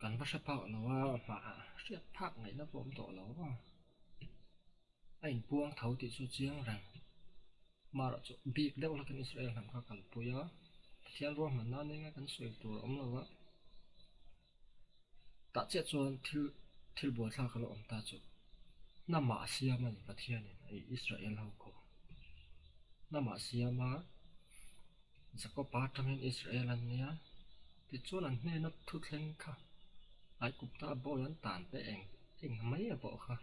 kan ba sa pa no wa ma hriat phak ngai na pom to lo wa ain puang thau ti chu chiang rang mara chu big deuh la kan Israel ham kha kal puya thian ro man na ne nga kan soi tur om lo wa ta che chuan thil bua thla khala om ta chu na ma siam ani Pathian ai Israel ho ko na ma siama zako pa tamin Israel an nia ti chuan an hne na thu thleng kha ai kupta bo yan tan pe eng mai a bo kha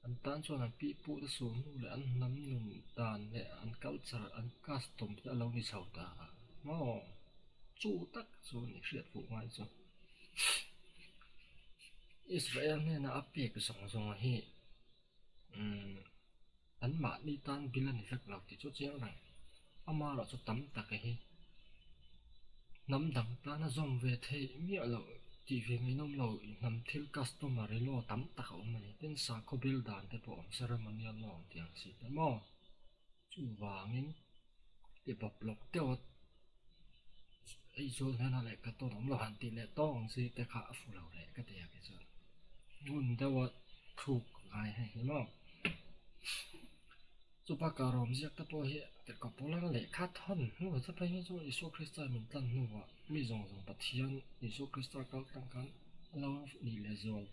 an tan chuan an pi pu da su nu le an nam nun tan le an culture an custom te lo ni chho ta mo chu tak chu ni hriat fu ngai chu Israel ne na api ka song hi an ma ni tan bilan effect lo ti chu chiang rang ama ra chu tam tak hi nam dang ta na zom ve the mi lo ti ve mi nom lo nam thil customary lo tam tak om ni ten sa ko bil dan te po ceremonial lo tiang si te mo chu wangin ti bop lok te ot ai zo na le ka to nom lo han ti le tong si te kha fu lo le ka te ya ke chu nun te wa thuk ngai he mo chu pa ka rom ziak ta po hi te ka polan le kha thon nu cha pa hi chu Isu Krista min tan nu wa mi zong Pathian Isu Krista kal tang kan lo ni le zol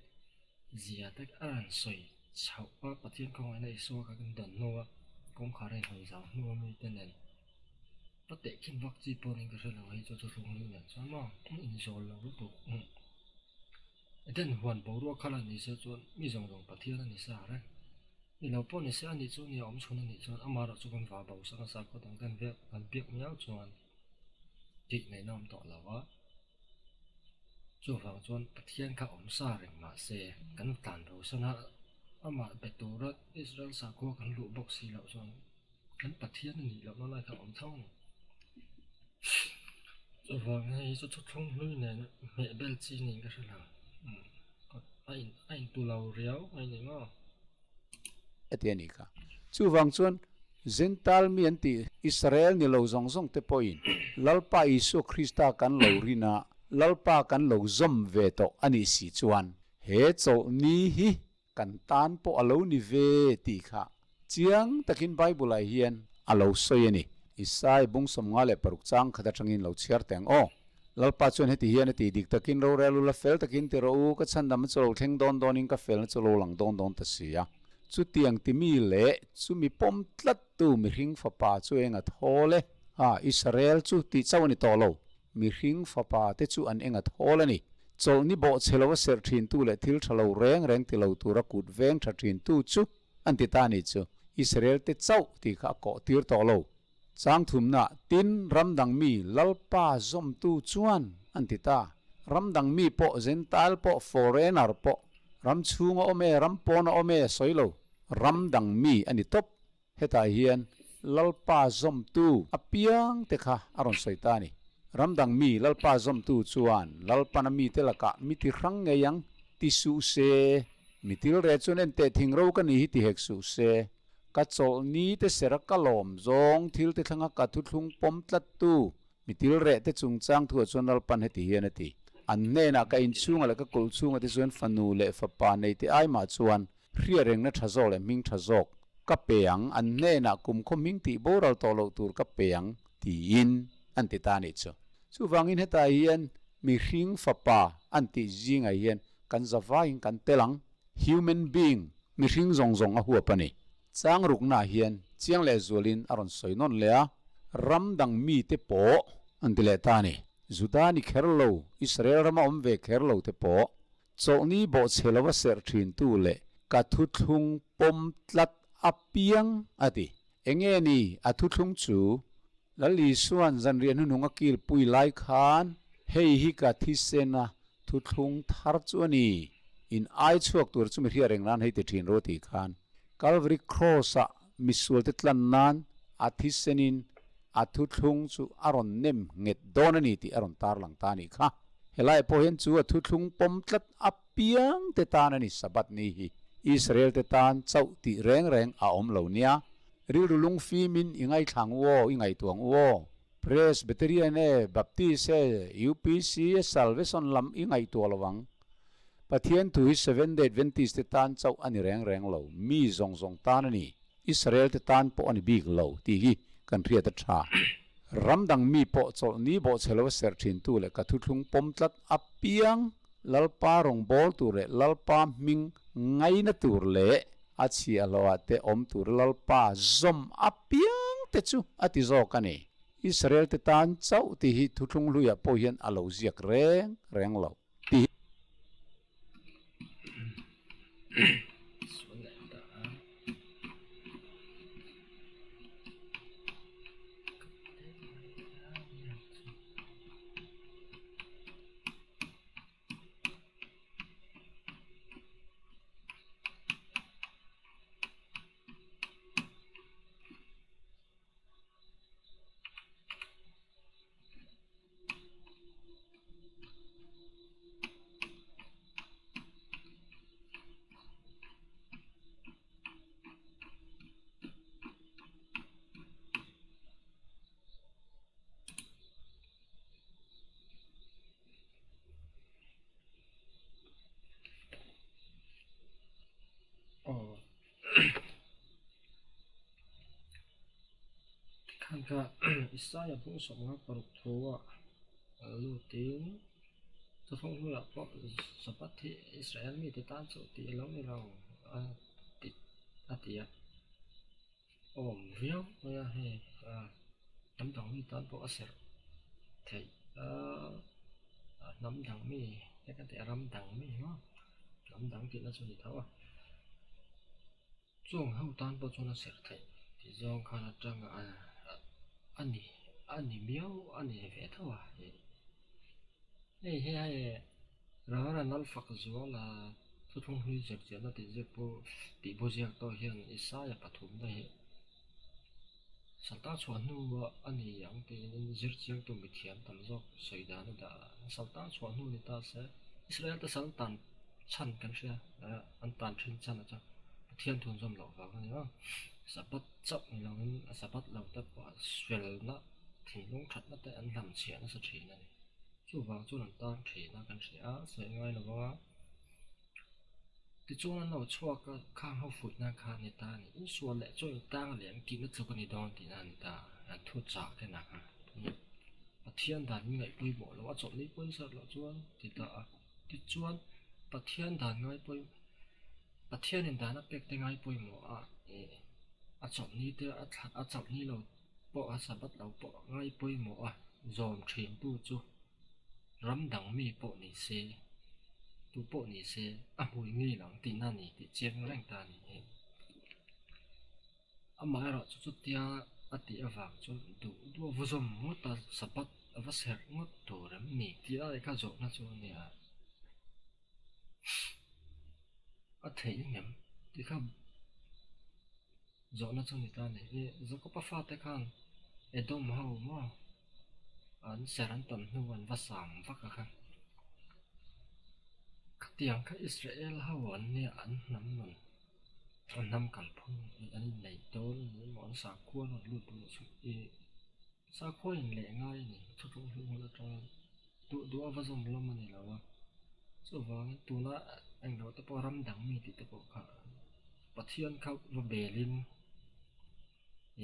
zia tak an soi chau pa Pathian ko ai na Isu ka kan dan nu wa kom kha re hoi za nu mi te nen pa te kin wak chi po ning ka re lo hi chu chu thung lu nen cha ma in zol lo bu eden huan bo ro khala ni se chu mi zong Pathian ani sa ra ni lo po ni se ani chu ni om chhun ani chuan amara chu kan va bo sa ko tang kan ve kan piak miao chuan ti nei nom to lawa chu wang chuan Pathian kha om sa reng ma se kan tan ro sana ama betura Israel sa ko kan lu bok si lo chuan kan Pathian ni lo no lai kha om thau ni chu wang hei chu thung lui ne me bel chi ni ka la ai tu lo riau ai ni ma atiani ka chu wang chuan zental mi anti Israel ni lo zong te point lalpa Isu Krista kan lo rina lalpa kan lo zom ve to ani si chuan he cho ni hi kan tan po alo ni ve ti kha chiang takin Bible ai hian alo soyani Isai bung som nga le paruk chang khata tangin lo chiar teng o lalpa chuan heti hian ti dik takin ro relu la fel takin ti ro ka chan dam cholo theng don in ka fel na cholo lang don ta sia chu tiang ti mi le chu mi pom tlat tu mi hring fa pa chu enga thole Israel chu ti chawani to lo mi hring fa pa te chu an enga thole ni chol ni bo chelo wa ser thin tu le thil thalo reng ti lo tu ra kut veng tha thin tu chu an ti ta ni chu Israel te chau ti kha ko tir to lo chang thum na tin ramdang mi lalpa zom tu chuan antita ramdang mi po zental po foreigner po ram chunga ome ram pona ome soilo ramdang mi ani top heta hian lalpa zom tu apiang te kha aron soitani ramdang mi lalpa zom tu chuan lalpana mi te laka mi ti rang ngeyang ti su se mi til re chun en te thing ro ka ni hi ti hek su se ka chol ni te sera ka lom zong thil te thanga ka thu thlung pom tlat tu mi til re te chung chang thu chuan lalpan heti hian ati an ne na ka in chunga la ka kul chunga te chuan fanu le fa pa nei te ai ma chuan ria reng na thazol le ming thazok ka peang an ne na kum kho ming ti boral to lo tur ka peang ti in an ti ta ni chu wangin heta hian mi hring fa pa an ti zinga hian kan zawa in kan telang human being mi hring zong zong a huwa pani chang ruk na hian chiang le zolin aron soinon le a ramdang mi te po an ti le ta ni Zudani kherlo Israel rama omve kherlo te po chawni bo chhelowa ser thin tu le ka thu thlung pom tlat apiang ati enge ni a thu thlung chu lali suan zan rian hununga kil pui lai khan hei hi ka thi sena thu thlung thar chu ani in ai chuak tur chu mi ria reng nan hei te thin ro ti khan Calvary cross a misul te tlan nan a thi senin a thu thlung chu aron nem nget don ani ti aron tar lang ta ni kha helai po hen chu a thu thlung pom tlat apiang te tan ani sabat ni hi Israel te tan chau ti reng reng a om lo nia rilulung fi min ingai thlang wo ingai tuang wo Presbyterian e Baptist e UPC e Salvation lam ingai tu lawang pathian tu hi Seventh Day Adventist te tan chau ani reng reng lo mi zong zong tan ani Israel te tan po ani big lo ti hi kan ria ta tha ramdang mi po chol ni bo chelo ser thin tu le ka thu thlung pom tlat apiang lalpa rong bol tu re lalpa ming ngai na tur le achi alowa te om tur lalpa zom apiang te chu ati zo kani Israel te tan chau ti hi thu thlung luya po hian alo ziak reng reng lo ti oh kan ka Isaiah pung somnga paruk thuwa lutin chu thong hula po sapat thi Israel mi te tan chu ti lo ni lo ti atia om riau ya he nam dang mi tan po aser thei nam dang mi ya ka te ram dang mi ha nam dang ti na chu ni thawa chuang hau tan po chu na ser thei ti zong khana tanga ani miau ani ve thawa he ra nal fak zuala chu thong hui zer zer na ti je po ti bo jiak to hian Isaiah pathum na he salta chuan nu wa ani yang te in zir chiang tu mi thiam tam zok soida na da salta chuan nu ni ta se Israel ta saltan chan kan sia an tan thin chan cha thian thun zom lo wa ni ha sabat chap ni lo in sabat lo ta pa swel na thinglung that na te an lam chian sa thi na ni chu wa chu nan tan thi na kan sia se ngai lo wa ti chuan lo chua ka khang ho fut na kha ni ta ni in suan le choi tang le ki na chu ka ni don ti na ni ta an thu cha ke na ha pathian dan ngai pui mo lo a chop ni pui sa lo chuan ti ta ti chuan pathian dan ngai pui pathian in dan a pek te ngai pui mo a chop ni te a chop ni lo po a sabat lo po ngai pui mo zom thin tu chu ram dang mi po ni se tu po ni se a hui ngi lang ti na ni ti cheng leng ta ni ama ero chu tia ati awang chu du vuzom ngota sabat avaser ngot turam mi tia ka zo na chu nia a thei ngam ti kha zo na chu ni ta ne zo ko pa fa te khan edom hau mo an seran tan nuan vasam vaka khan tiang ka Israel hawan ne an nam nun an nam kal phun an nei tol ni mon sa khuan lu tu su e sa khuan le ngai ni thu thu hu la tra du avazom lom ni lawa so wang tu na ang ro ta poram dang mi ti te po kha pathian kha va belin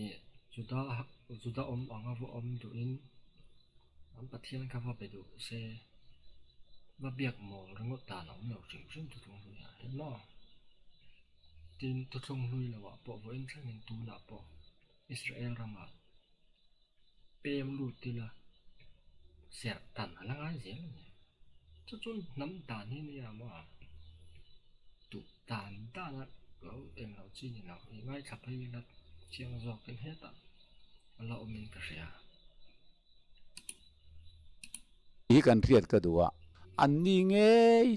e juda anga vo du in am pathian kha va be du se va biak mo ringot ta no lo ching ching tu thong hu ya no tin tu thong hui la wa po vo in thang in tu na po Israel rama pem lu ti la ser tan la ngai zel ni chu chun nam ta ni ni ya ma tu tan ta na lo en lo chi ni lo ngai thap hai la chiang zo ken he ta la omin ka ria hi kan riat ka duwa an ni nge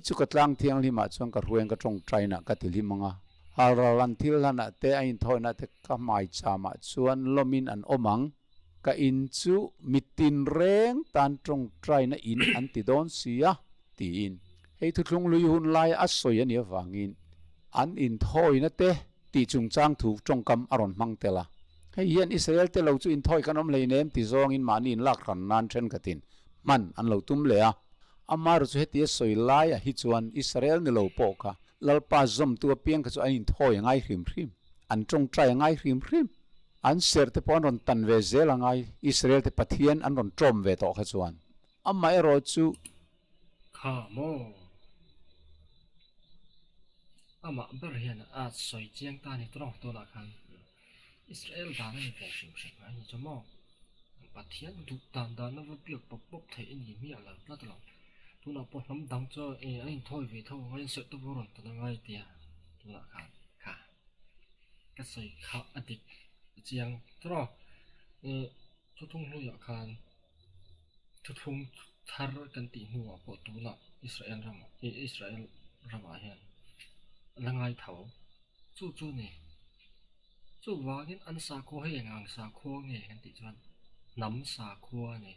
chu ka tlang thiang lima chuang ka rueng ka tong traina ka ti limanga haran thil hana te ain thoina te ka mai chama chuan lomin an omang ka in chu mitin reng tan tong traina in an ti don sia ti in hei thu thlung lui hun lai a soi ani awangin an in thoina te ti chung chang thu tong kam aron mang tela hei hian Israel te lo chu in thoi kanom leinem ti zong in mani in lak ran nan then katin man an lo tum le a amar chu heti soi lai a hi chuan Israel ni lo po kha lalpa zom tu piang ka chu an thoi ngai hrim hrim an tong trai ngai hrim hrim an ser te pon ron tan ve zel ngai Israel te pathian an ron trom ve to kha chuan amma ero chu kha mo ama ber hian a soi chiang ta ni tro to la khan Israel da ni ve shim shim ai ni chomo pathian du tan da na va piak pop pop thei ni mi ala la to tu na po nam dang cho e ai thoi ve tho ngai se to boron to ngai tia tu na khan kha ka soi kha adik chiang tro e chu thung lu ya khan chu thung thar kan ti nu po tu na Israel rama hian langai thau chu ni chu wangin an sa ko he ngang sa kho nge kan ti chuan nam sa kho ni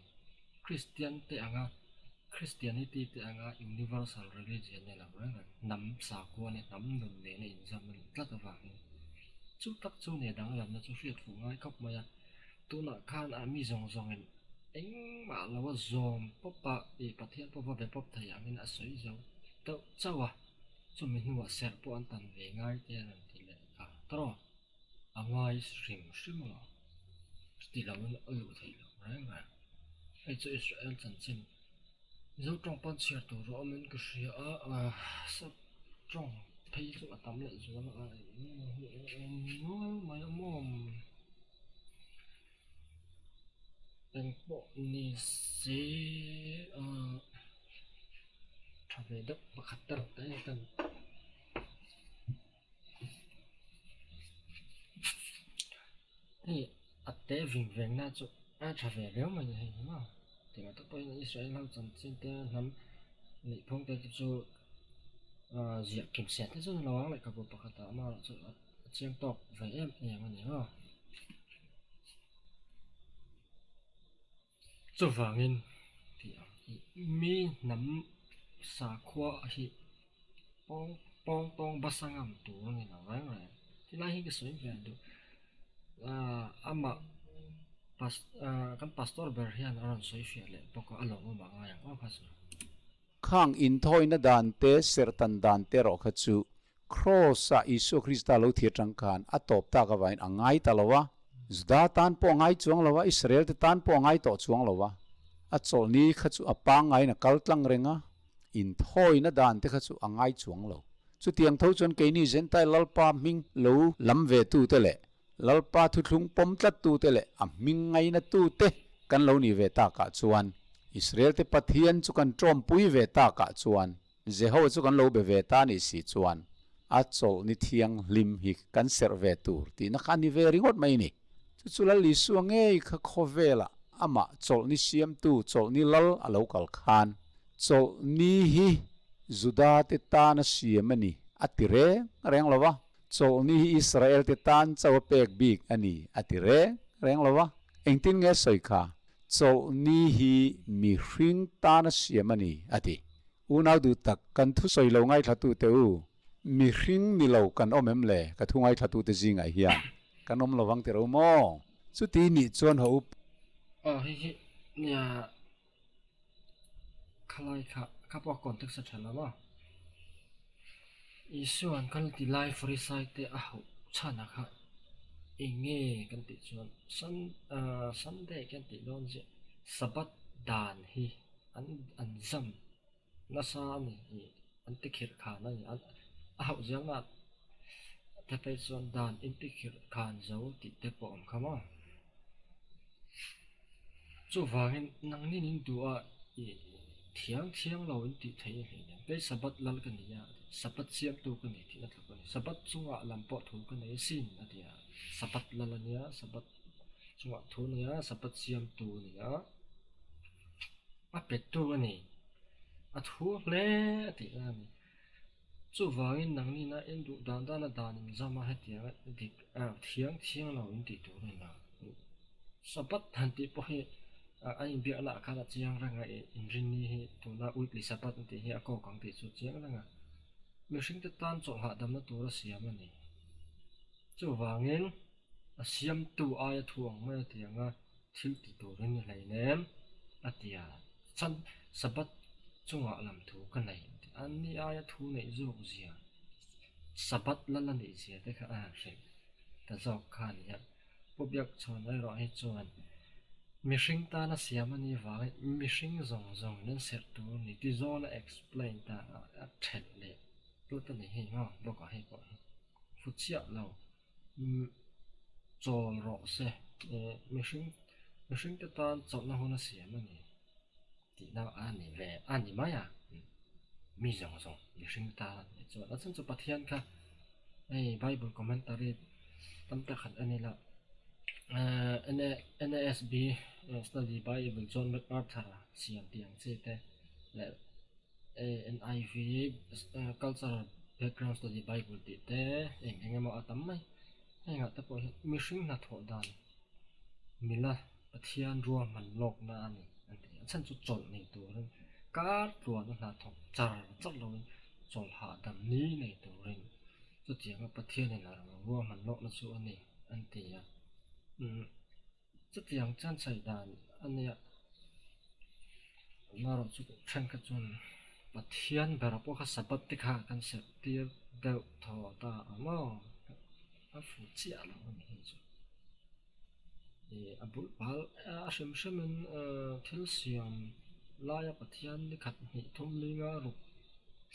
Christianity te anga universal religion ne la rang nam sa kho ne nam nun ne ne in jam tla ta wangin chu tak chu ne dang lam na chu hriat fu ngai khop maya tu na khan a mi zong zong en eng ma lawa zom popa e pathian popa be pop thai angin a soi zo to chawa chu mi nuwa ser po an tan ve ngai te an ti le ka tro angai shrim shrim lo ti la mun alu thai lo rang ai chu Israel chan chin zo tong pan cher to ro men ka shia a sa tong thai chu atam le zo na mai mom en po ni se thave dak pakhatar ta kan ni atte ving veng na chu a thave leo ma ni ma ti ma to po in Israel lau chan chin te nam ni phong te chu zia kim se te chu lawang le ka po pakhata ma chu chiang tok ve em ma ni ha chu wangin ti mi nam sa khwa hi pong pong basangam tu ni na wang le ti na hi ke soi ve du ama kan pastor ber hian aron soi fia le poko alo ma nga yang o khasu khang in thoina dan te sertan dan te ro kha chu cross a Isu Krista lo thia tang khan atop ta ka vain angai talawa zda tan po ngai chuang lawa Israel te tan po ngai to chuang lawa a chol ni kha chu apa ngai na kal tlang renga in thoina dan te kha chu angai chuang lo chu tiang tho chon ke ni zentai lalpa ming lo lam ve tu te le lalpa thu thlung pom tlat tu te le a ming ngai na tu te kan lo ni ve ta ka chuan Israel te pathian chu kan trom pui ve ta ka chuan Jehovah chu kan lo be ve ta ni si chuan a chol ni thiang lim hi kan ser ve tur ti na khan ni ve ringot mai ni chu chula li suange kha khovela ama chol ni siam tu chol ni lal a local khan chol ni hi juda te ta na siam ani atire reng lawa chol ni hi israel te tan chaw pek big ani atire reng lawa engtin nge soi kha chol ni hi mi hring ta na siam ani ati unau du tak kan thu soi lo ngai thatu te u mi hring ni lo kan omem le ka thu ngai thatu te jing ai hian kan om lowang te ro mo chu ti ni chon ho hi nia khalai kha po context sa thala ma isuan kan ti life recite te a ho chana kha inge kan ti chuan sunday kan ti don je sabat dan hi an zam na sa ni an ti khir kha na an a ho jang na te pe chuan dan in ti khir khan zo ti te po am khama chu wangin nang ni ning du a thiang lo in ti thei he ne pe sabat lal kan ya sabat siam tu kan ni thi na thla kan sabat chunga lampo thu kan nei sin atia sabat lalania sabat chunga thu nia sabat siam tu nia a pet tu ani a thu hle ti na ni chu wangin nang ni na en du dan na danin zama hatia dik thiang lo in ti tu na sabat han ti po he anh biết là khá là chiang rằng ấy in ni hi tu na uit li sabat ti hi ako kang ti chu chiang rằng mi sinh te tan chol ha dam na tu ra siam ani chu wangin a siam tu aya thuang ma ti anga thil ti tu ren ni hlei nem atia chan sabat chunga lam thu ka nei an ni aya thu nei zo zia sabat la la ni zia te kha a hre ta zo khan ya pobyak chon ai ro hi chuan mishing ta na siamani wa mishing zong nen ser tu ni ti zona explain ta a thet le tu ta ni he ha lo ka he ko fu chia lo chol ro se mishing ta tan chol na hona siamani ti na ani ve ani ma ya mi zong mishing ta ni chu na chen chu pathian kha ei bible commentary tam ta khat ani la NASB study Bible John MacArthur siam tiang che te le NIV cultural background study Bible ti te eng ma atam mai enga ta po mishing na tho dan mila pathian ro man lok na ani anti chan chu chol nei tu ren kar ro na tho char lo chol ha dam ni nei tu ren chu tiang pathian na ro man lok na chu ani anti ya rất yang chan sai dan ania maro chu than ka chun pathian berapo kha sabat te kha kan se tir deu tho ta amo a fu chia lo ni chu abul bal a shem thil siam la ya pathian ni khat ni thum linga ru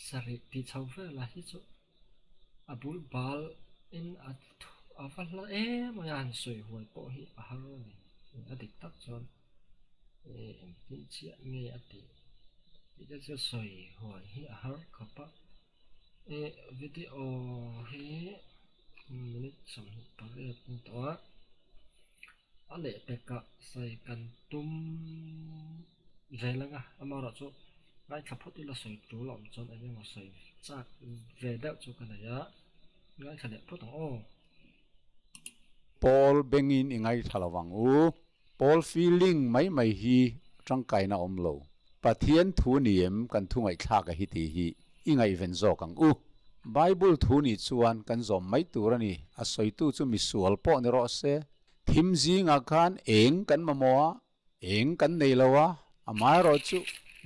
sari ti chau fe la hi chu abul bal in afalla mo yan soi huai po hi a har ni adik tak chon em tin chia nge ati ida chu soi huai hi a har khapa video hi minute sam pare tin to ale peka sai kan tum zelanga amara chu ngai thapoti la soi tu lom chon ane mo soi chak ve da chu kana ya ngai thale photong o Paul bengin ingai thalawang u Paul feeling mai hi tangkai na omlo pathian thu niem kan thungai thla ka hi ti hi ingai ven zo kang u Bible thu ni chuan kan zom mai turani a soitu chu misual po ni ro se thim jinga khan eng kan mamoa eng kan nei lawa ama ro chu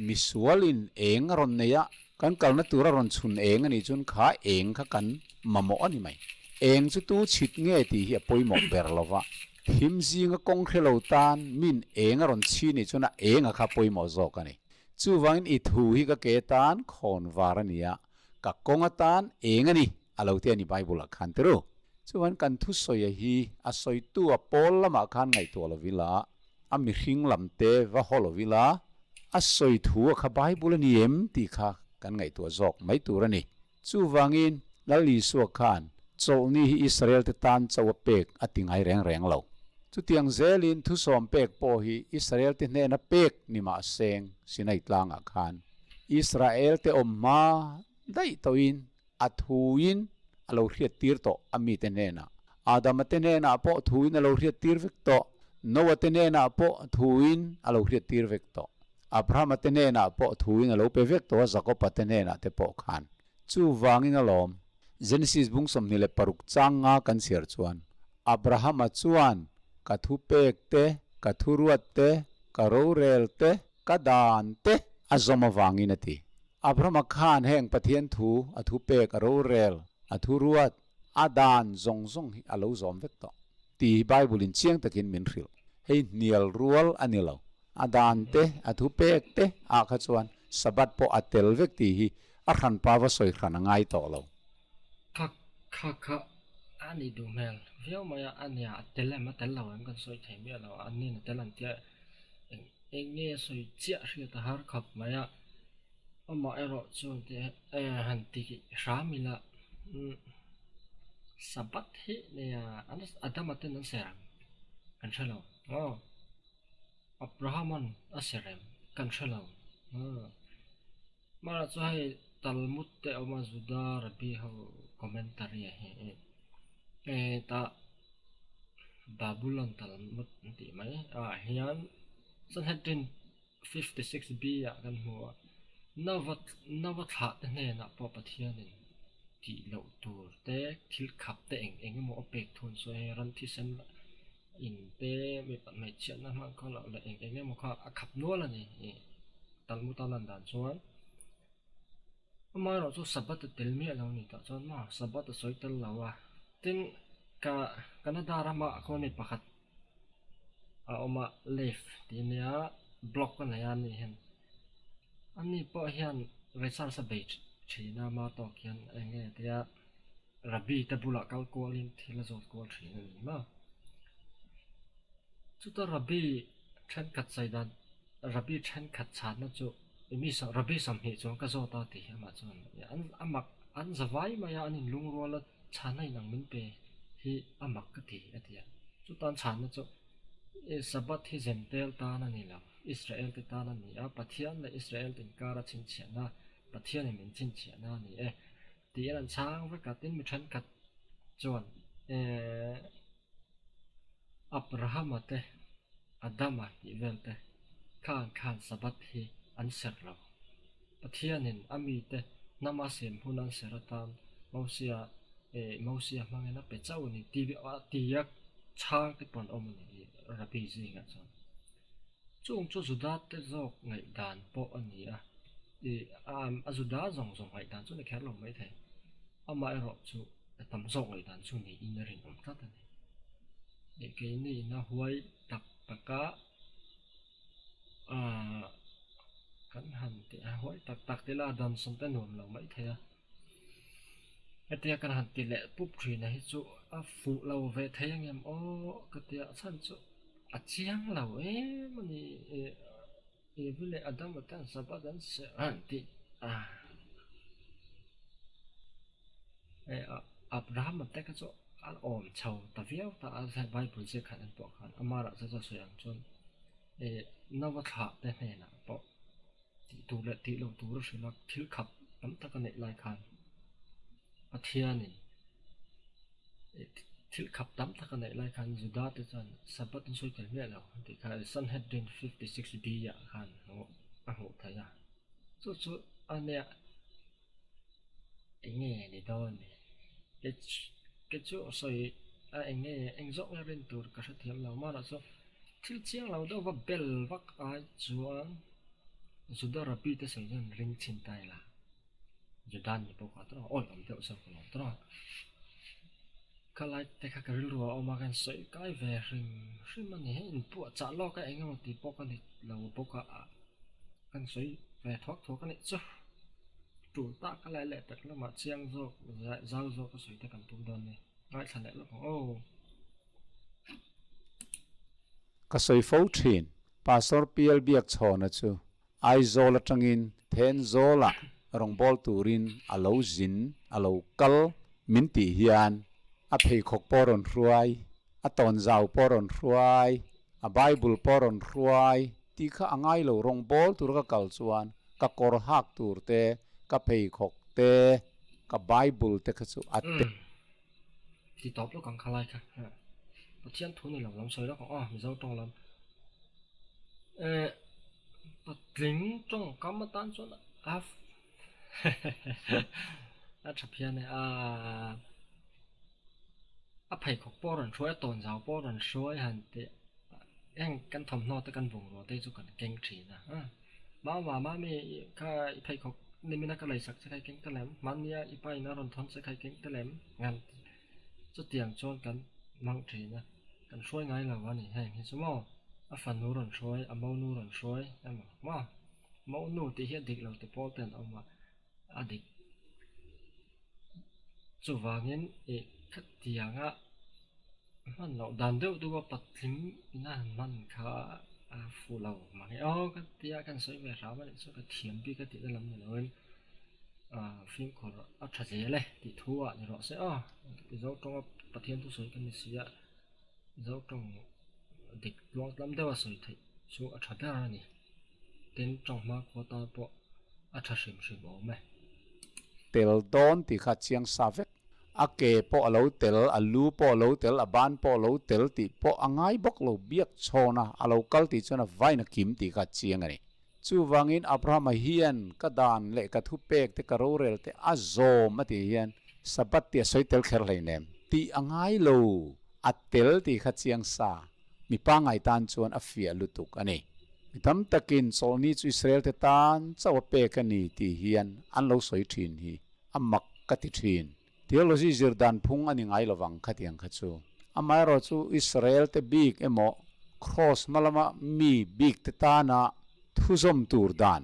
misualin eng ron neya kan kalna tura ron chun eng ani chun kha eng kha kan mamo ani mai eng chu tu chit nge ti hi poimo ber lova thim jinga kong khelo tan min eng ron chi ni chuna eng kha poimo zo ka ni chu wangin I thu hi ka ke tan khon warania ka konga tan eng ani alo te ani bible a khan teru chu wan kan thu soya hi a soi tu a pol lama khan ngai to lo vila a mi hring lam te va holo vila a soi thu kha bible ni em ti kha kan ngai to zok mai turani chu wangin la li suak khan chol ni hi Israel te tan chawa pek atingai reng lo chu tiang zelin thu som pek po hi Israel te hne na pek ni ma seng sinai tlang a khan Israel te omma dai toin athuin alo hriat tir to ami te hne na Adam te hne na po thuin alo hriat tir vek to Noah te hne na po thuin alo hriat tir vek to Abraham te hne na po thuin alo pe vek to Jacob te hne na te po khan chu wangin alom Genesis bung som ni le paruk changa kan siar chuan Abraham a chuan ka thu pek te ka thu ruat te ka ro rel te ka dan te azoma wangin ati Abraham a khan heng pathian thu a thu pek a ro rel a thu ruat a dan zong zong hi alo zom vek to ti Bible in chiang takin min ril hei nial rual anilo a dan te a thu pek te a kha chuan sabat po atel vek ti hi a khan pa wa soi khan ngai to lo kha ani du mel veo maya ania tele ma tel law kan soi thai mi law ani na telan tia eng nge soi chia ri ta har khap maya ama ero chu te han ti ki ramila sabat hi ne anas adamaten an serang kan chalo Abrahaman aserem kan chalo mara chu hai Talmud te oma Juda Rabbi ho commentary he ta Babylon Talmud ti mai hian Sanhedrin 56b ya kan hua navat ha te ne na po pathianin ti lo tur te thil khap te eng mo opek thun so he ran thi sen in te mi pat mai chian na ma ko lo la eng mo kha khap no la ni Talmud talan dan chuan mà nó cho sabat tel mi lo ni ta chon ma sabat soi tel lawa tin ka Canada rama ko ni pakhat a oma left tinia block na ya ni hen ani po hian resar sa beach china ma to kian enge tia rabi ta bula kal ko lin thila zot ko thina ni ma chu ta rabi than khat sai dan rabi than khat chan na chu mi sa rabi sam hi chong ka zo ta ti ma chon an amak an zawai ma ya anin lung rola chanai nang min pe hi amak ka ti atia chu tan chan na chu sabat hi zentel ta na ni la Israel te ta na ni a pathian la Israel tin kara chin chia na pathian min chin chia na ni ti an chang va ka tin mi than kat chon Abraham te Adama hi velte khan sabat hi an ser lo pathianin ami te namasem hunan seratan mausia mangena pe chawni tiyak chang te pon omni rabi zinga chon chung chu zudat te zok ngai dan po ania azuda zong ngai dan chu ne kher lo mai the ama ero chu tam zok ngai dan chu ni inarin om ta ta ni ke ni na huai tak taka kan han ti hoi tak te la dan som te nom lo mai the atia kan han ti le pup thri na hi chu a fu lo ve thayang em o ka tia chan chu a chiang lo mani vile adam tan sabadan se an ti Abraham te ka chu al om chau ta viau ta al sai Bible je khan an po khan amara cha cha soyang chon nawa tha te ne na po tu le ti lo tu ro shina thil khap tam ta ka ne lai khan pathianin thil khap tam ta ka ne lai khan Juda te chan sabat soi tel me lo ti kha Sanhedrin 56b ya khan ho thaya chu ane enge ni don ke chu soi enge engzok na rin tur ka thiam lo ma na so thil chiang lo do va bel vak ai chuan Juda Rabbi te soi jon ring chin tai la Judan ni po ka tro oi am te so ko tro kalai te kha karil ro o ma kan soi kai ve rim man he in pu cha lo ka engam ti po ka ni lo po ka kan soi ve thok thok ka ni chu tu ta ka lai le tak la ma chiang zo zau zo ka soi te kan tum don ni ngai than le lo ka soi fo thin pastor PL biak chona chu ai zola tangin then zola rong bol turin alo zin alo kal min ti hian a phei khok poron hruai a ton zau poron hruai a bible poron hruai ti kha angai lo rong bol tur ka kal chuan ka kor hak tur te ka phei khok te ka bible te kha chu at thì top lúc còn khai cả bắt chiến thu này làm soi đó còn mình dâu trong làm bắt lính trong cắm mà tan xuống chụp hiện này phải có bao lần suối tồn dầu bao lần suối hẳn thì anh căn thầm no tới căn vùng rồi đây chú cần kinh chỉ nè má mi cái phải có nên mình cái lấy sắc sẽ cái kinh cái lem man nia ít phải nó còn thon sẽ cái kinh cái lem ngàn chút tiền cho căn mang chỉ nè căn suối ngay làวันนี้ให้เห็นสมอphần nô lần suối mẫu nô lần suối em mà mẫu nô thì hiện định là từ bao tiền ông mà định chủ vàng nhân khắc tiềnมันเราดันเดียวตัวปัดทิ้งน่ามันค่ะฟูเรามาไงก็ที่กันสวยแบบเรามันสวยกับเทียมปีก็ติดได้ลำเลยฟิล์มของอัจฉริยะเลยติดทั่วเนี่ยเราเสียที่เราตรงประเทศทุกสวยกันมีเสียเราตรงเด็กลองลำเดียวสวยที่ช่วงอัจฉริยะนี่เต็นตรงมากกว่าตาปะอัจฉริยะสิบอกไหมเตลดอนที่ขัดเชียงซาเวกa ke po alo tel alu po alo tel aban po alo tel ti po angai bok lo biak chona alo kal ti chona vaina kim ti ka chiang ani chu wangin abraham hian ka dan le ka thu pek te ka rorel te azom ati hian sabat ti soitel kher leinem ti angai lo atel ti kha chiang sa mi pa ngai tan chuan a fia lutuk ani mitam takin solni chu israel te tan chaw pe ka ni ti hian an lo soi thin hi amak ka ti thin theology Jordan phung ani ngai lawang khatiang khachu amai ro chu Israel te big emo cross malama mi big te tana thuzom tur dan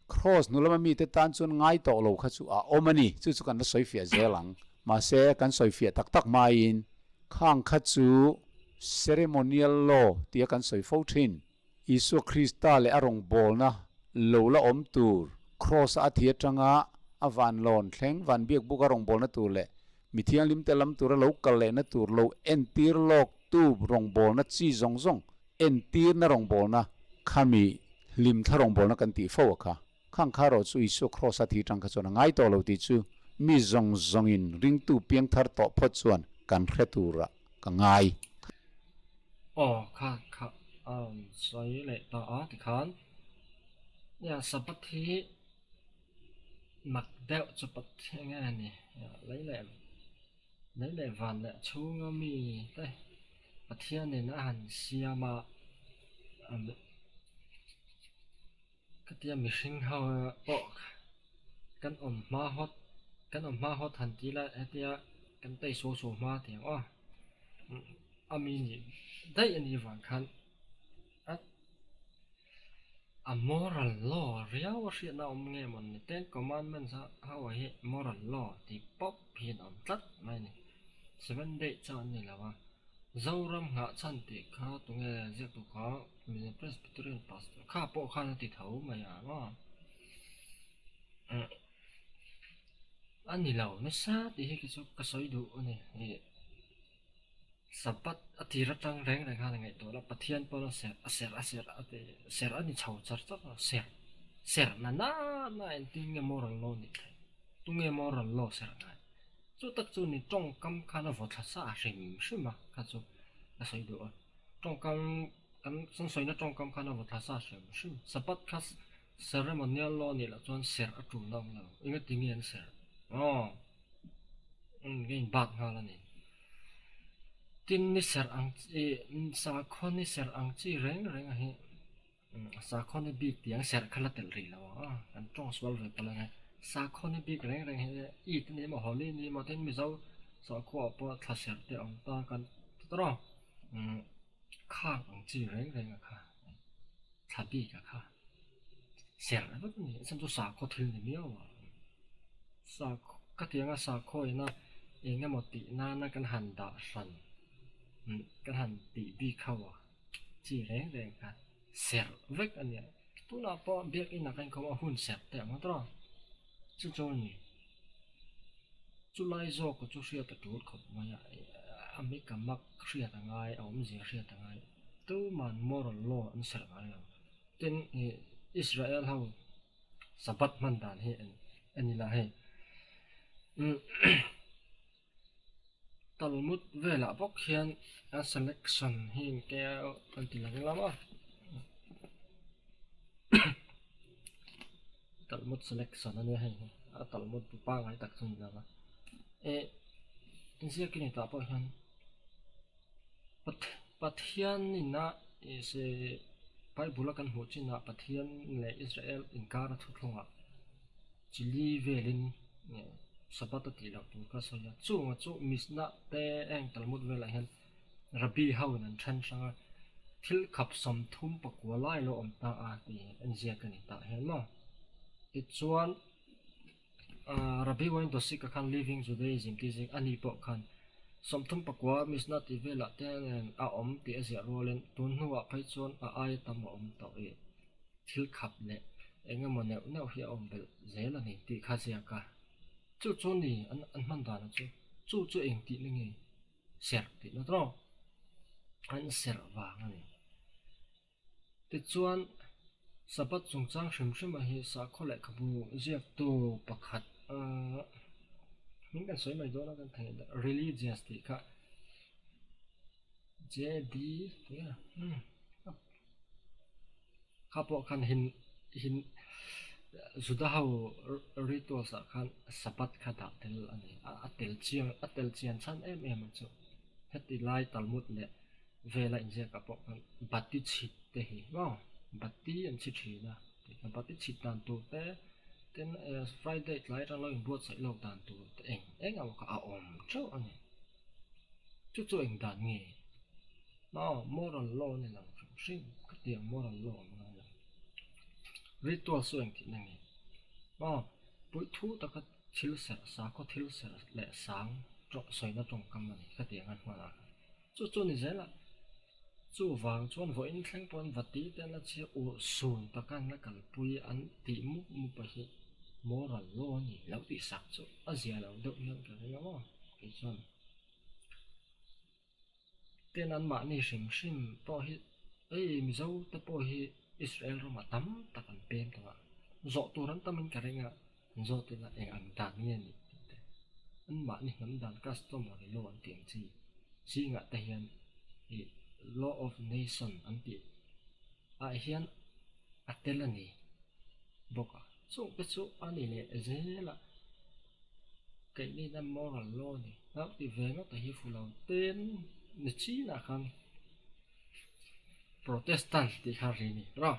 cross nulama mi te tan chun ngai to lo khachu a omani chu chu kan soifia zelang ma se kan soifia tak tak mai in khang khachu ceremonial law tia kan soifo thin Isu Krista le arong bol na lo la om tur cross a thia tanga avan lon thleng van biak buka rong bol na tur le mithiang lim te lam tur lo kal le na tur lo entir lok tu rong bol na chi zong zong entir na rong bol na khami lim tha rong bol na kan ti fo kha khang kha ro chu isu cross a thi tang kha chona ngai to lo ti chu mi zong zong in ring tu piang thar to phot chuan kan khre tura ka ngai kha soi le ta thì khan ya sabati mặc đeo cho bật nghe này lấy lại vàn lại chú ngâm mi đây bật thiên này nó hẳn xia mà cái tiền mình sinh hao bộ cái ổn ma hot hẳn tí lại cái tiền cái tay số ma thì mi đây anh đi vàng khăn moral law real shit na nghe mình ten commandments how I moral law thì pop hiện on tất này này 7 day cho này làว่า dâu ram ngã chân thì khá tụi nghe giết tụi khó mình Presbyterian pastor khá bộ khá thì thấu mà nó anh này lâu nó xa thì cái số cái soi đủ này sabat ati ratang reng reng hang ngai to la pathian polo ser ani chau char char ser na en ting nge moral law ni tu nge moral law ser ngai chu tak chu ni tong kam khana vo tha sa rim shima kha chu la soi do tong kam kan song soi na tong kam khana vo tha sa rim shim sabat khas ceremonial law ni la chon ser atu nam la inga ting en ser ngein bat ngala ni tin ni ser ang sa khon ni ser ang chi reng hi sa khon ni big tiang ser khala tel ri law kan tong swal ve pala ngai sa khon ni big reng hi i tin ni ma holi ni ma ten mi zau so ko po tha ser te ong ta kan tro khang ang chi reng kha tha bi ka kha ser na ni sam tu sa kho thil ni mi wa sa ka tianga sa kho ina enga mo ti na kan han da san cái hành tỷ bi khâu chỉ rèn cả sẹt vết anh nhỉ tu nào po biết cái nào anh không hun sẹtแต่mà đó chú cho nhỉ chú lại do có chú xia tự khóc mà ya America mắc xia thằng ai ông gì xia thằng ai tu man moral law anh sợ ngay tên Israel hao sabat man dan he anh là he Talmud về là bốc hiền a selection hin keo anh tin là lắm à Talmud selection anh hay Talmud pa ngay tak sun là anh sẽ cái này ta bốc hiền Pathian ni na is Bible kan hu chin na Pathian le Israel inkar thu thunga chili velin sabat ti la tu ka so ya chu misna te eng Talmud vela hen Rabbi haunan than sanga thil khap som thum pakwa lai lo om ta a ti an zia kan ta hen ma ti chuan Rabbi wain to sik kan living Judaism ti jing ani po kan som thum pakwa misna ti vela te a om ti a zia rolen tun huwa phai chuan a ai tam om to e thil khap le enga mo neu hi om bel zel ani ti kha zia ka chu ni an man da na chu eng ti ni nge ser ti na tro an ser wa ngani ti chuan sabat chung chang shim hi sa khole khabu ziak tu pakhat min kan soi mai do na kan thai religious ti kha JD ya khapo khan hin Zudahaw ritual sa khan sabat khata tel ani atel chian chan em chu heti lai Talmud le vela inje kapo kan bati chit te hi no bati an chi thina te bati chit dan tu te ten Friday lai ra lo in buat sai lo dan tu te eng aw ka om chu ani chu eng dan nge no moral law ni lang sing ka ti moral law ma ritual so eng ti nangi pui thu ta ka thil ser sa ko thil ser le sang tro soi na tong kam ani ka ti ngan ma chu ni zela chu wang chuan vo in thleng pon vati te na chi u sun ta kan na kal pui an ti mu pa hi moral law ni lo ti sak chu a zia lo do hian ka nga mo ke chuan ten an ma ni shim po hi mi zo ta po hi Israel ro ma tam ta kan pem ta zo turan tamin ka renga zo te la eng an dan nge ni an ma ni nam dan customary law an tiang chi nga ta hian i law of nation an ti a hian atelani boka so pe chu ani le zela cái ni na moral law ni na ti ve na ta hi fulau ten ni chi na khan Protestant ti kha ri ni ro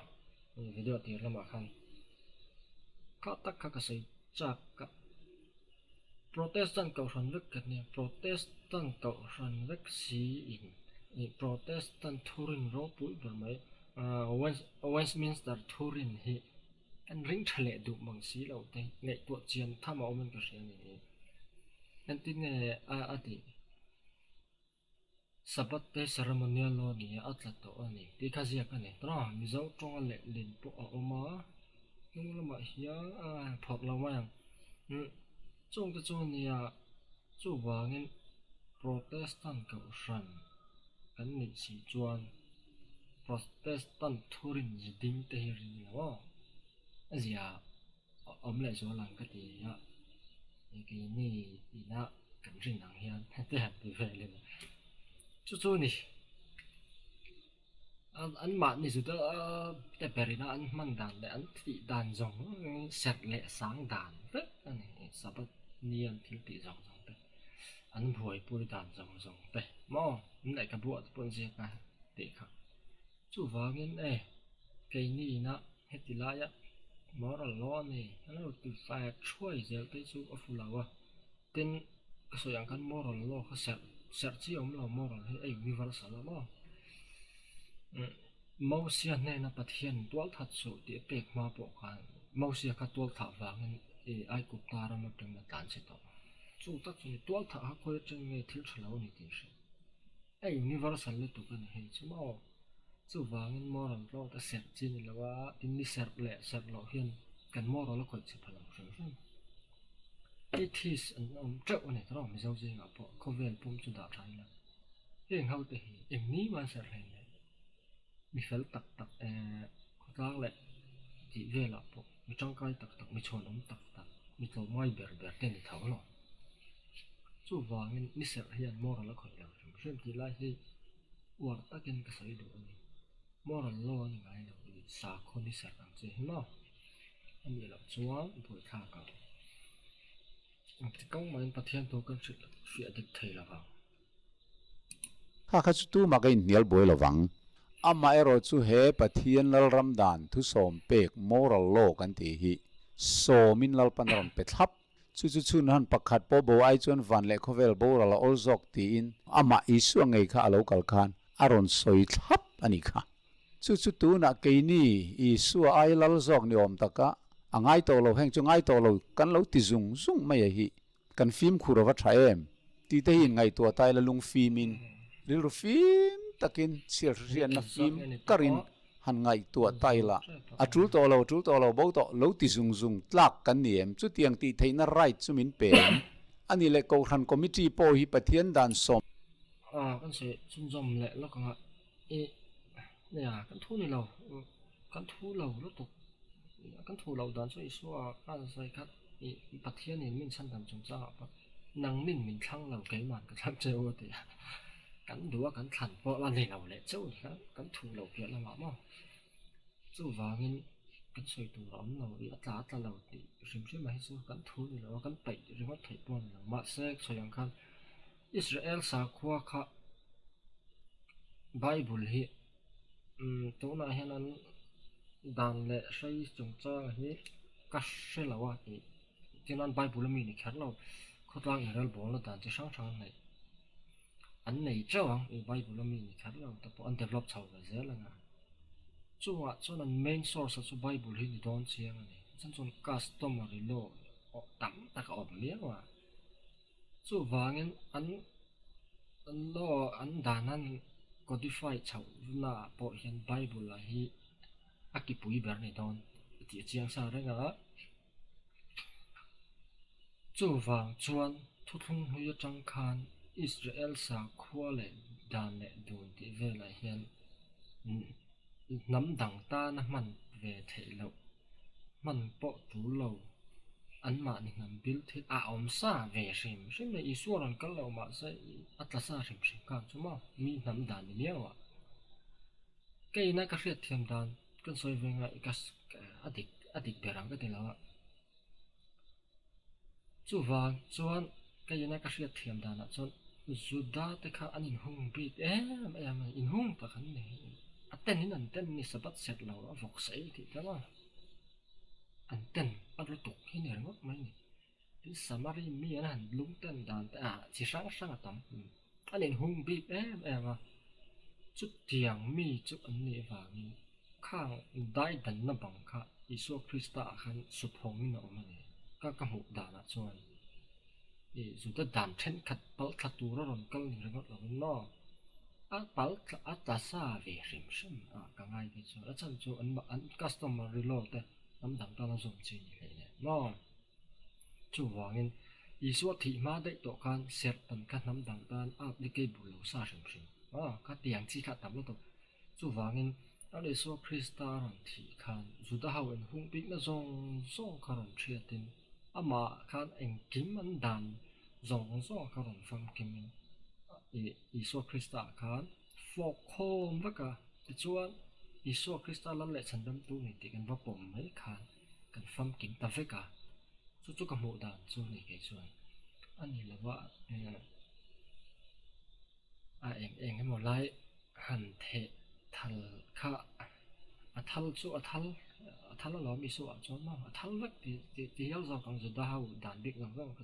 video ti lama khan ka tak ka sai chak ka Protestant ka ran vek ka ni Protestant ka ran vek si in Protestant thurin ro pui ber mai Westminster thurin hi an ring thale du mang si lo te ngai to chian thama omen ka ria ni an tin nge a ti sabat te ceremonial lo ni atla to ani ti kha zia ka ni tra mi zo tong le lin po a oma nung la ma hiya phok lo ma chung te chung ni ya chu wangin Protestant ka ran kan ni si chuan Protestant thurin ding te hi ri ni wa azia om le zo lang ka ti ya ki ni ina kan rin nang hian te han ti ve le chu ni an ma ni zu da te perina an man dan le an ti dan zong set le sang dan ve ani sabat ni an thil ti zong te an bhoi pui dan zong te mo nai ka buat pon je ka te kha chu wangin ke ni na hetilaya moral law ni ano ti fa choi zel te chu afulawa tin so yang kan moral law kha ser chi om lo moral he universal ma Mausia ne na pathian tual that chu ti pek ma po khan Mausia ka tual tha wangin ai ku tara ma teng na tan che to chu ta chu tual tha ha khoi cheng nge thil thlo ni ti shi universal le tu kan he chu ma chu wangin moral law ta ser chi ni lawa tin ni ser le ser lo hian kan moral ko chi phalang cái thi trâu này nó mới giàu gì ngã bộ có về bom chúng ta trái là hiện hậu thì em ní mà sẽ này mình phải tập tập có tác lại chỉ về là bộ mình trong cái tập tập mình chọn tập tập mình做mai bẻ bẻ tên để thấu rồi chú vàng mình sẽ hiện mua rồi là khỏi được xem chỉ là gì uổng ta kiến cái sợi đồ này mua rồi lo như vậy rồi xả con đi sẽ làm gì nó anh ấy là chúa tuổi thà cả thì công mà bắt thiên tổ cần sự phía được thầy là vào kha kha chu tu ma ga in nial boi lawang ama ero chu he pathian lal ramdan thu som pek moral law kan ti hi so min lal panram pe thap chu chu chun han pakhat po bo ai chon van le khovel bo la ol zok ti in ama isu ngei kha alo kal khan aron soi thap ani kha chu chu tu na ke ni isu ai lal zok ni om taka angai to lo heng chu ngai to lo kan lo ti zung zung mai hi kan phim khurawa thaem ti te hin ngai to tai la lung phim in ril phim takin sir rian na phim karin han ngai to tai la atul to lo bo to lo ti zung zung tlak kan niem chu tiang ti theina right chu min pe ani le ko khan committee po hi pathian dan som con sẽ chung dòng lệ nó còn ạ nè con thu này lâu con thu lâu nó tục con thu lâu đàn số số con sẽ cắt bát thiên này mình săn tầm trồng rau năng mình thăng lâu cái màn cái thằng chơi thì cắn đũa cắn thằn vợ là này lâu lệ châu cắn thu lâu kia là mà chú vàng nên cắn sôi tủ ấm lâu đi ắt là lâu thì xem mà số cắn thu này lâu cắn bậy rồi mất thầy buồn là mà sẽ soi yang khăn Israel sa khua kha Bible hi to na hian dan le sai chung cha hi ka se lawa ti tinan Bible mi ni khat lo khotlang rel bol na dan chi sang sang nei an nei chawang Bible mi ni khat lo ta po an develop chau la zela nga chuwa chuan main source chu Bible hi ni don chiang ani chan customary law tam ta ka op mi wa chu wangin an law an danan codify chau na po hian Bible la hi akipui ber nei don ti chiang sa renga chu wang chuan thuthung hui atang khan Israel sa khua le dan le dun ti vela hian nam dang ta na man ve thei lo man po tu lo an ma ni ngam bil thit a om sa ve sim le isuaran kal lo ma sai atlasa sim kan chuma mi nam dan ni lewa ke na ka hriat thiam dan kan soi venga ikas adik berang ka tilawa chuwang chuan ke na ka hriat thiam dan a chon zuda te kha anin hung bi em in hung ta khan nei aten in an ten ni sabat set lo avok sei ti tama anten adlo tok hi ner ngok mai ni tin samari mi an lung ten dan ta chi sang sang atam anin hung bi em chút tiang mi chút an ni wa ni khang dai dan na bang kha isu krista khan suphong ni no mani ka ka mu da na chuan zu ta dan then khat pal thatu ro ron kal ni ringot lo no a pal a ta sa ve rim sim ka ngai ki chu a chan chu an customer reload te nam dang ta la zum chi ni le no chu wangin isu thi ma dei to khan set pan ka nam dang tan applicable lo sa rim sim ka tiang chi kha tam lo to chu wangin ale so krista ron thi khan juda hawen hung pik na zong kharon thiatin ama khan eng kim an dan zong kharon fam kim isu krista khan fok khom vaka ti chuan isu krista lan le chandam tu ni ti kan va pom mai khan kan fam kim ta veka chu ka mu dan chu ni ke chuan ani lawa eng mo lai han the thal kha athal chu athal lo mi su a chon ma athal vek ti yal zo kang da hau dan dik ngam ngam ka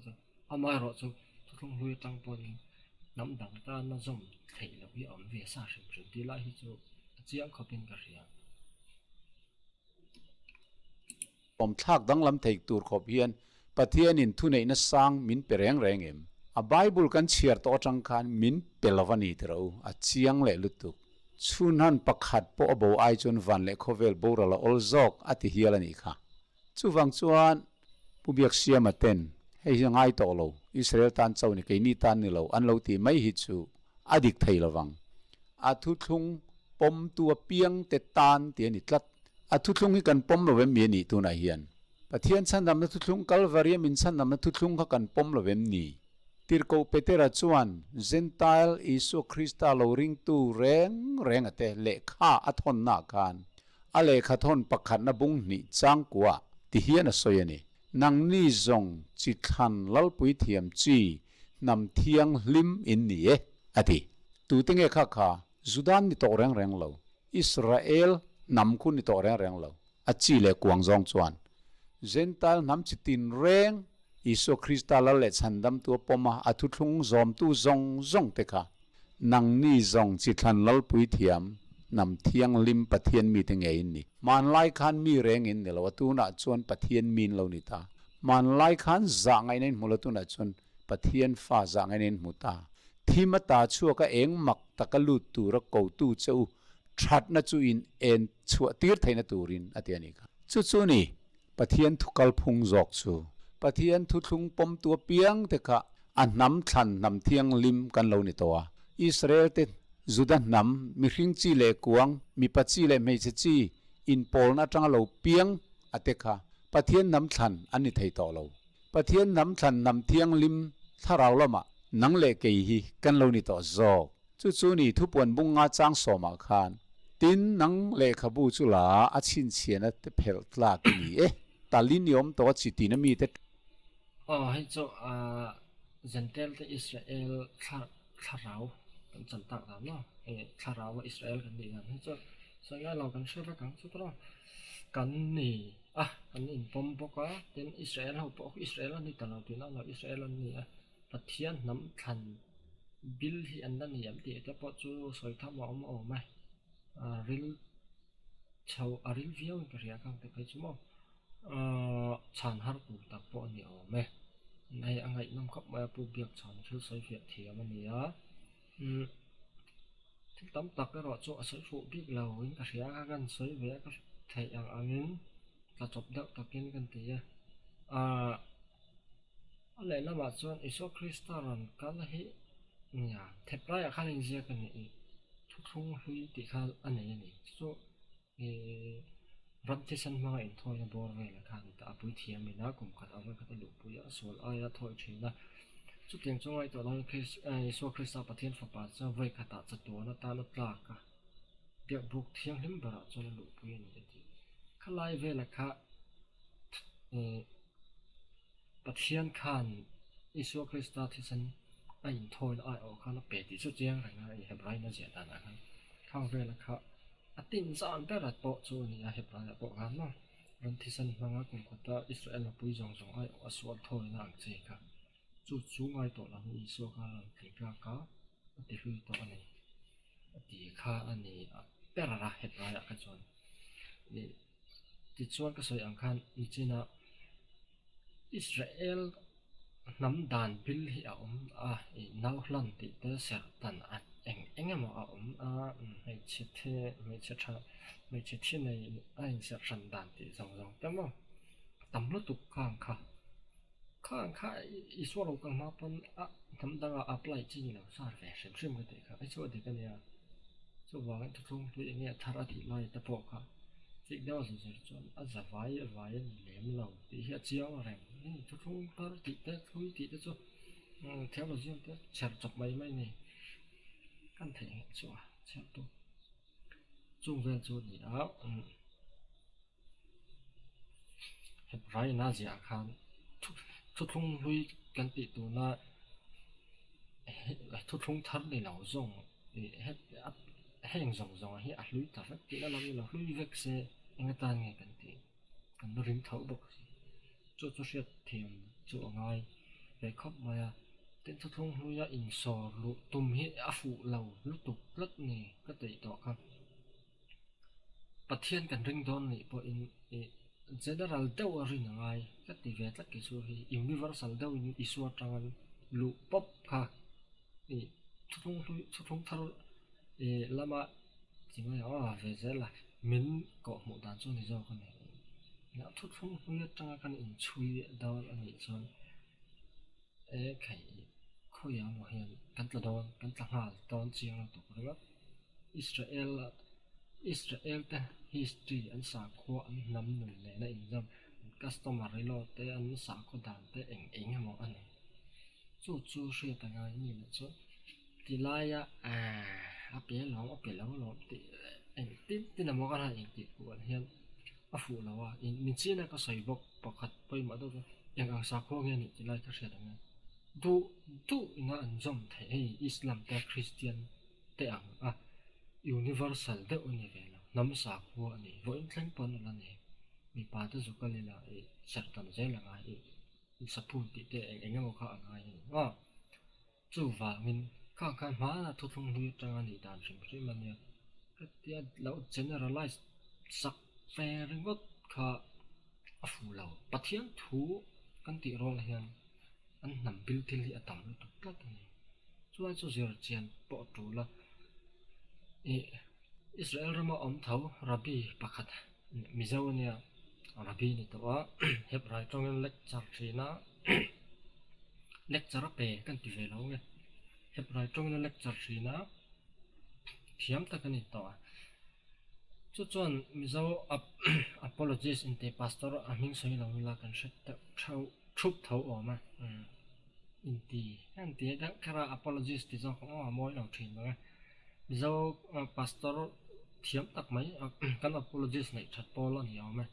amai ro chu thung hui tang pon nam dang ta na zom thei lo hi om ve sa sim sim ti lai hi chu chiang khopin ka ria pom thak dang lam theik tur khop hian pathian in thu nei na sang min pereng reng em a bible kan chiar to tang khan min pelawani tro a chiang le lutuk chunan pakhat po abo ai chon van le khovel borala olzok ati hialani kha chuwang chuan pubiak siam aten hei ngai to lo Israel tan chau ni ke ni tan ni lo an lo ti mai hi chu adik thei lawang a thu thlung pom tua piang te tan ti ni tlat a thu thlung hi kan pom lo vem mi ni tu na hian pathian chan nam na thu thlung calvary min chan nam na thu thlung kha kan pom lo vem ni tirko petera chuan gentile isu christa lo ring tu reng ate le kha athon na kan a le kha thon pakhat na bung ni chang kwa ti hian a soyani nang ni zong chi than lal pui thiam chi nam thiang lim in ni e ati tu tinge kha kha Sudan ni to reng lo Israel nam kun ni to reng lo a chi le kuang zong chuan gentile nam chi tin reng isu Christa la le chandam tu poma athu thlung zom tu zong te kha nang ni zong chi than lal pui thiam nam thiang lim pathian mi te nge in ni man lai khan mi reng in ne lo tu na chuan pathian min lo ni ta man lai khan za ngai nen mulo tu na chuan pathian fa za ngai nen muta thimata chua ka eng mak takalu tu ra ko tu chau that na chu in en chua tir thaina turin atiani ka chu ni pathian thukal phung jok chu pathian thu thlung pom tua piang te kha a nam thlan nam thiang lim kan lo ni towa Israel te Judah nam mi hring chi le kuang mi pachi le mei chi in pol na tang lo piang ate kha pathian nam thlan ani thei to lo pathian nam thlan nam thiang lim tharau lama nang le ke hi kan lo ni to zo chu ni thu pon bung nga chang so ma khan tin nang le khabu chu la a chin chiana te phel tla ki ni e talin yom to chi ti na mi te hay cho Gentile te Israel tharau kan chan tak da no tharau Israel kan ni gan hay cho so nga lo kan shura kan chu tro kan ni kan in pom boka ten Israel ho po Israel ni tan lo tin lo Israel ni pathian nam than bil hi an nan yam ti te po chu soi tham o mai ril chau aril viau ka ria kang te kai chu mo chan har ku ta po ni o me nei angai nom khop ma pu biak chan thil soi fiat thiam ani a thil tam tak ka ro chu a soi fu bik lo in ka ria ka gan soi ve ka thai ang angin ka chop dak takin kan ti le na ma chuan iso Krista ran kan hi nya theprai a khan in zia kan ni thu thung hui ti kha ani ni so baptism mga in thoi na bor ve la khan ta apui thiam ina kum khat awa khat lu pu ya sol aya thoi thina chu tiang chungai to long Chris iso Krista pathian fa pa cha ve khata cha to na ta na tla ka biak buk thiang him bara chu lu pu ni ti khalai ve la kha pathian khan iso Krista thisan a in thoi na ai o khan pe ti chu chiang rang ai hebrai na je ta na khan khang ve la kha atin san pe rat po chu ni a hebrai po khan ma ran thisan manga kum khata Israel na pui jong jong ai aswal thoi na ang che ka chu ngai to lang iso kha thika ka ti hu to ani ti kha ani perara hebrai ka chon ni ti chuan ka soi ang khan ni china Israel nam dan bil hi nau hlan ti te ser tan engemaw hei che the nei ai ser ran dan ti zong tamo tamlo tuk khang kha iswaro kang ma pon tam danga apply chi ni sa ve shem ka te kha ai chu de ka ne chu wa tu thung tu nge thara ti lai ta po kha sik daw su ser chon a za vai lem lo ti hi chiang reng ni tu thung tar ti te thui ti te chu theo lo jian te chap chap mai ni kan the chu chap tu chung ve chu ni hep rai na zia khan thu thung hui kan ti tu na thu thung thar ni lo zong he heng zong hi a hlui ta ti la lo hlui vek se enga ta nge kan ti kan ring thau bok chu shet thiam chu ngai ve khop ma ya ten thu thung hui ya in so lu tum hi a fu lo lu tuk lat ni ka te to kha pathian kan ring don ni po in general deuh a rin angai ka ti ve tlak ki chu hi universal deuh in isua tangan lu pop kha thu thung thar lama chimai ve zela min ko mu dan chu ni zo kan na thu thung hui tanga kan in chui dawn ani chon khai khôi áo một hiện cắn tla đòn cắn tla hà đòn chiang là tụ rồi Israel te history an sa kho an nam nun le na injam customary law te an sa kho dan te eng mo ani chu hria ta ngai ni le chu tilaya ape lo ti eng tin na mo ka ha eng ti ku an hian a fu lawa in min china ka sai bok pakhat poi ma do yang ang sa kho nge ni tilai ka hria ta ngai du ina an jom the Islam te Christian te ang universal de univela nam sa kho ani vo in thleng pon la ne mi pa ta zu ka le la sartan je la nga sapu ti te eng mo kha nga ni chu wa min kha ma na thu thung hui tang ani dan sim sim man ya tia lo generalize sak fe ringot kha a fu lo pathian thu kan ti rong hian an nam bil thil hi atam lu tu tlat ani chuan chu zer chian po tu la Israel rama om thau rabbi pakhat mizonia rabbi ni to a heb rai tong lecture thina lecture pe kan ti ve lo nge heb rai tong lecture thina thiam ta kan ni to chu chuan mizo apologies in te pastor a ming soi lo la kan shet ta thau thup thau oma in ti an ti da kara apologies ti zo ko moi lo thin ba mizo pastor thiam tak mai kan apologies nei that pol ani awme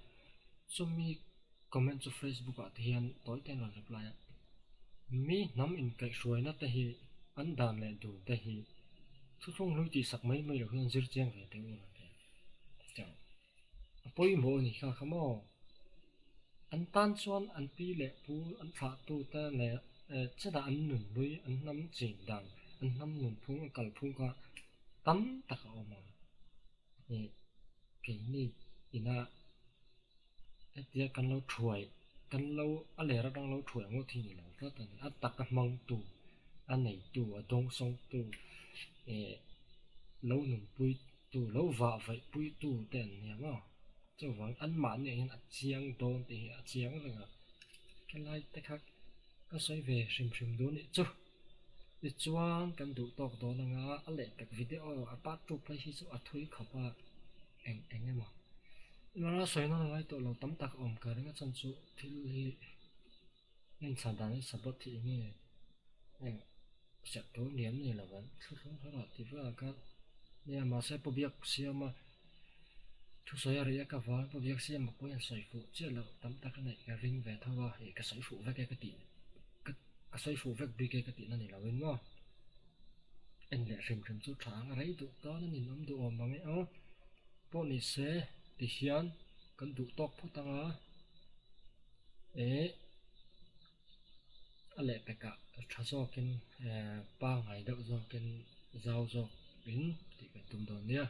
chumi comment chu Facebook at hian toy ten ron reply mi nam in kai hruaina te hi an dan le du te hi thu thung hlui ti sak mai lo hian zir chiang ve te un te chang poi mo ni kha khamo an tan chuan an pi le pu an tha tu ta le chada an nun lui an nam ching dang an nam nun phung kal phung ka tam tak oma cái này ina tia kan lo thuai kan lo ale ra dang lo thuai ngo thi ni lo ta tan a tak ka mang tu a nei tu a dong song tu lo nun pui tu lo va vai pui tu ten ni ma chu wang an man ne a chiang don ti a chiang la cái lai te khak ka soi ve sim do ni chu ni chuan kan du tok do na nga ale tak video a pa tu play hi chu a thui khapa eng ema nó soi nó ngay tụi lo tấm tắc ôm cả cái chân chú thì nên sản đàn support thì nghe sẽ tối niệm này là vẫn không phải là thì vừa cái nhà mà sẽ bố biết xem mà thu soi ở cái vở bố biết xem mà có nhà soi phụ chứ là tấm tắc cái này cái ring về thôi cái soi phụ với cái tỷ cái soi phụ với bị cái tỷ này là vẫn ngon anh lại xem chú sáng ở đấy tụi đó nó nhìn ôm tụi ôm bằng ấy bố này sẽ thì hiền cần đủ tóc phụ tăng à lẽ cái cả cho do cái ba ngày đậu do cái rau do biến thì cái tôm đồn nhá